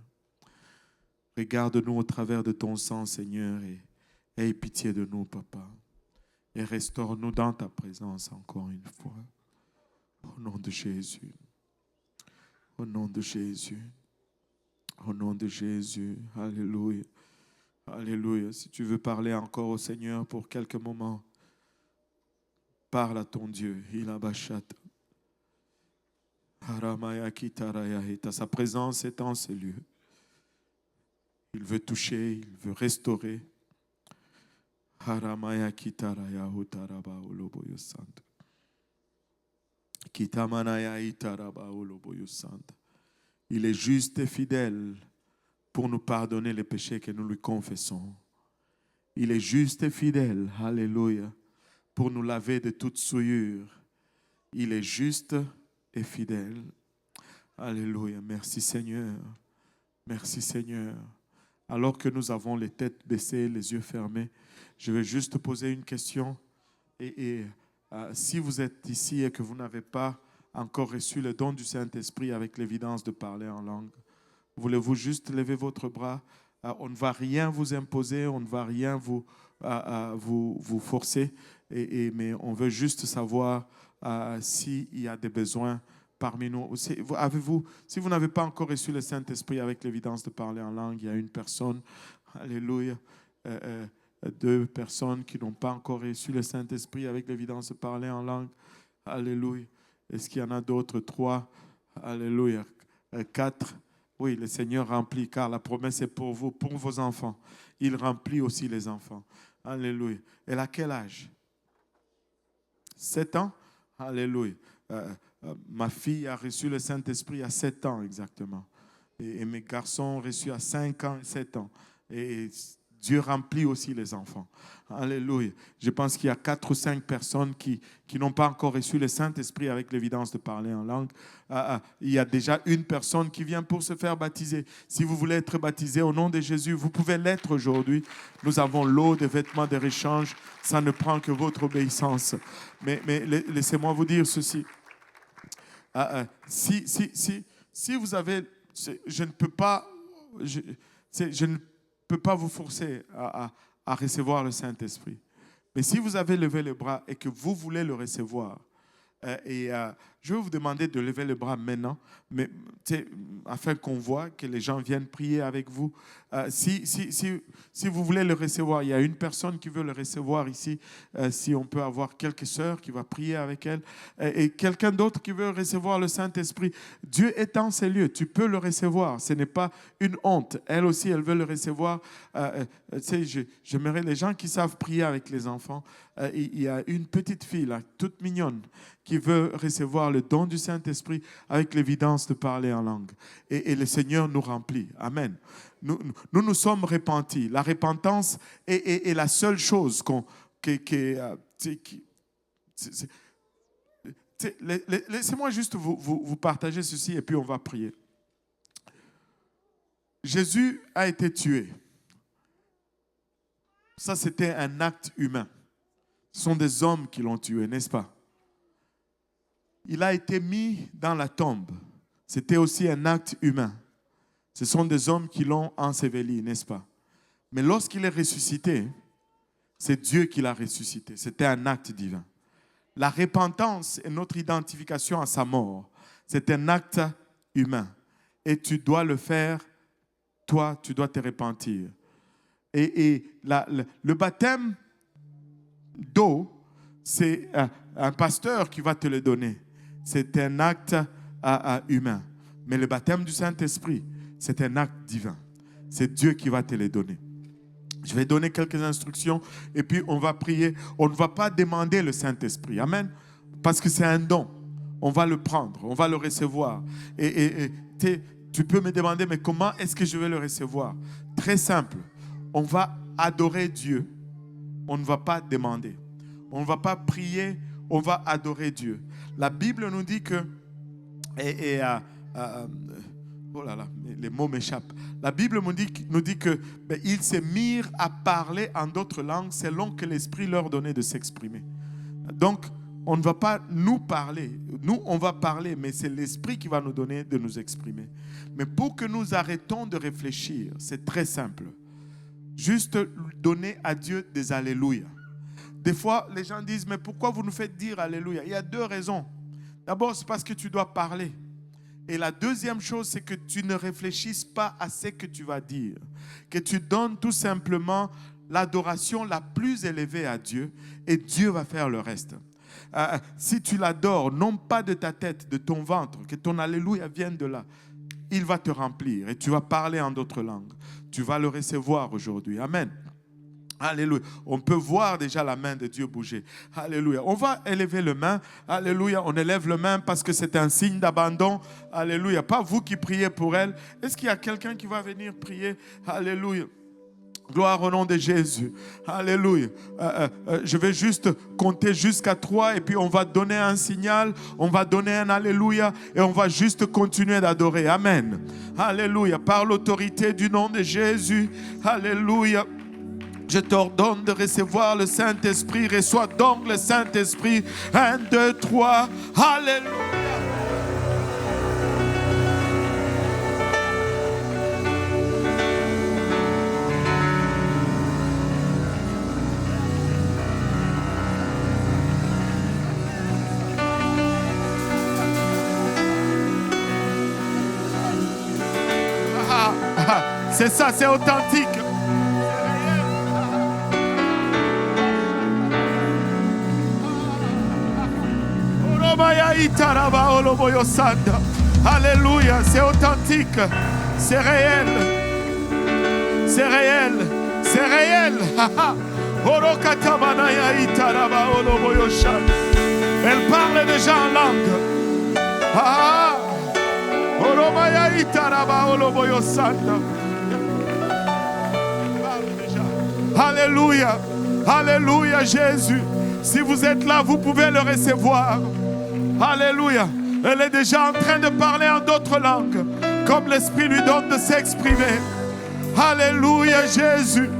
A: Regarde-nous au travers de ton sang, Seigneur, et aie pitié de nous, Papa. Et restaure-nous dans ta présence encore une fois. Au nom de Jésus. Au nom de Jésus. Au nom de Jésus. Alléluia. Alléluia. Si tu veux parler encore au Seigneur pour quelques moments, parle à ton Dieu. Il a bachata. Sa présence est en ce lieu. Il veut toucher, il veut restaurer. Il est juste et fidèle pour nous pardonner les péchés que nous lui confessons. Il est juste et fidèle, alléluia, pour nous laver de toute souillure. Il est juste et fidèle. Alléluia. Merci Seigneur. Merci Seigneur. Alors que nous avons les têtes baissées, les yeux fermés, je vais juste poser une question. Si vous êtes ici et que vous n'avez pas encore reçu le don du Saint-Esprit avec l'évidence de parler en langue, voulez-vous juste lever votre bras? On ne va rien vous imposer, on ne va rien vous forcer, mais on veut juste savoir s'il y a des besoins parmi nous. Si vous n'avez pas encore reçu le Saint-Esprit avec l'évidence de parler en langue, il y a une personne, alléluia, deux personnes qui n'ont pas encore reçu le Saint-Esprit avec l'évidence de parler en langue, alléluia. Est-ce qu'il y en a d'autres? 3, alléluia. 4, oui, le Seigneur remplit, car la promesse est pour vous, pour vos enfants. Il remplit aussi les enfants. Alléluia. Elle a quel âge? 7 ans? Alléluia. Ma fille a reçu le Saint-Esprit à 7 ans exactement. Et mes garçons ont reçu à 5 ans et 7 ans. Et Dieu remplit aussi les enfants. Alléluia. Je pense qu'il y a 4 ou 5 personnes qui n'ont pas encore reçu le Saint-Esprit avec l'évidence de parler en langue. Il y a déjà une personne qui vient pour se faire baptiser. Si vous voulez être baptisé au nom de Jésus, vous pouvez l'être aujourd'hui. Nous avons l'eau, des vêtements de réchange. Ça ne prend que votre obéissance. Mais laissez-moi vous dire ceci. Si vous avez... Je ne peux pas vous forcer à recevoir le Saint-Esprit. Mais si vous avez levé le bras et que vous voulez le recevoir, Je vais vous demander de lever le bras maintenant, mais afin qu'on voit que les gens viennent prier avec vous. Si vous voulez le recevoir, il y a une personne qui veut le recevoir ici. Si on peut avoir quelques sœurs qui vont prier avec elle et quelqu'un d'autre qui veut recevoir le Saint-Esprit. Dieu est en ces lieux, tu peux le recevoir. Ce n'est pas une honte. Elle aussi, elle veut le recevoir. J'aimerais les gens qui savent prier avec les enfants. Il y a une petite fille là, toute mignonne, qui veut recevoir le don du Saint-Esprit avec l'évidence de parler en langue. Et le Seigneur nous remplit. Amen. Nous sommes repentis. La repentance est la seule chose laissez-moi juste vous partager ceci et puis on va prier. Jésus a été tué. Ça, c'était un acte humain. Ce sont des hommes qui l'ont tué, n'est-ce pas? Il a été mis dans la tombe. C'était aussi un acte humain. Ce sont des hommes qui l'ont enseveli, n'est-ce pas? Mais lorsqu'il est ressuscité, c'est Dieu qui l'a ressuscité. C'était un acte divin. La repentance est notre identification à sa mort. C'est un acte humain. Et tu dois le faire, toi, tu dois te repentir. Et le baptême d'eau, c'est un pasteur qui va te le donner. C'est un acte humain. Mais le baptême du Saint-Esprit, c'est un acte divin. C'est Dieu qui va te le donner. Je vais donner quelques instructions et puis on va prier. On ne va pas demander le Saint-Esprit. Amen. Parce que c'est un don. On va le prendre, on va le recevoir. Et tu peux me demander, mais comment est-ce que je vais le recevoir? Très simple. On va adorer Dieu. On ne va pas demander. On ne va pas prier, on va adorer Dieu. La Bible nous dit que... oh là là, les mots m'échappent. La Bible nous dit que ils se mirent à parler en d'autres langues selon que l'Esprit leur donnait de s'exprimer. Donc, on ne va pas nous parler. Nous, on va parler, mais c'est l'Esprit qui va nous donner de nous exprimer. Mais pour que nous arrêtons de réfléchir, c'est très simple. Juste donner à Dieu des alléluia. Des fois, les gens disent, mais pourquoi vous nous faites dire alléluia? Il y a deux raisons. D'abord, c'est parce que tu dois parler. Et la deuxième chose, c'est que tu ne réfléchisses pas à ce que tu vas dire. Que tu donnes tout simplement l'adoration la plus élevée à Dieu et Dieu va faire le reste. Si tu l'adores, non pas de ta tête, de ton ventre, que ton alléluia vienne de là, il va te remplir et tu vas parler en d'autres langues. Tu vas le recevoir aujourd'hui. Amen. Alléluia. On peut voir déjà la main de Dieu bouger. Alléluia. On va élever les mains. Alléluia. On élève les mains parce que c'est un signe d'abandon. Alléluia. Pas vous qui priez pour elle. Est-ce qu'il y a quelqu'un qui va venir prier? Alléluia. Gloire au nom de Jésus. Alléluia. Je vais juste compter jusqu'à 3 et puis on va donner un signal, on va donner un alléluia et on va juste continuer d'adorer. Amen. Alléluia. Par l'autorité du nom de Jésus. Alléluia. Je t'ordonne de recevoir le Saint-Esprit. Reçois donc le Saint-Esprit. 1, 2, 3. Alléluia. C'est ça, c'est authentique. Alléluia, c'est authentique. C'est réel. C'est réel. C'est réel. Elle parle déjà en langue. Alléluia. Alléluia, Jésus. Si vous êtes là, vous pouvez le recevoir. Alléluia. Elle est déjà en train de parler en d'autres langues, comme l'Esprit lui donne de s'exprimer. Alléluia, Jésus.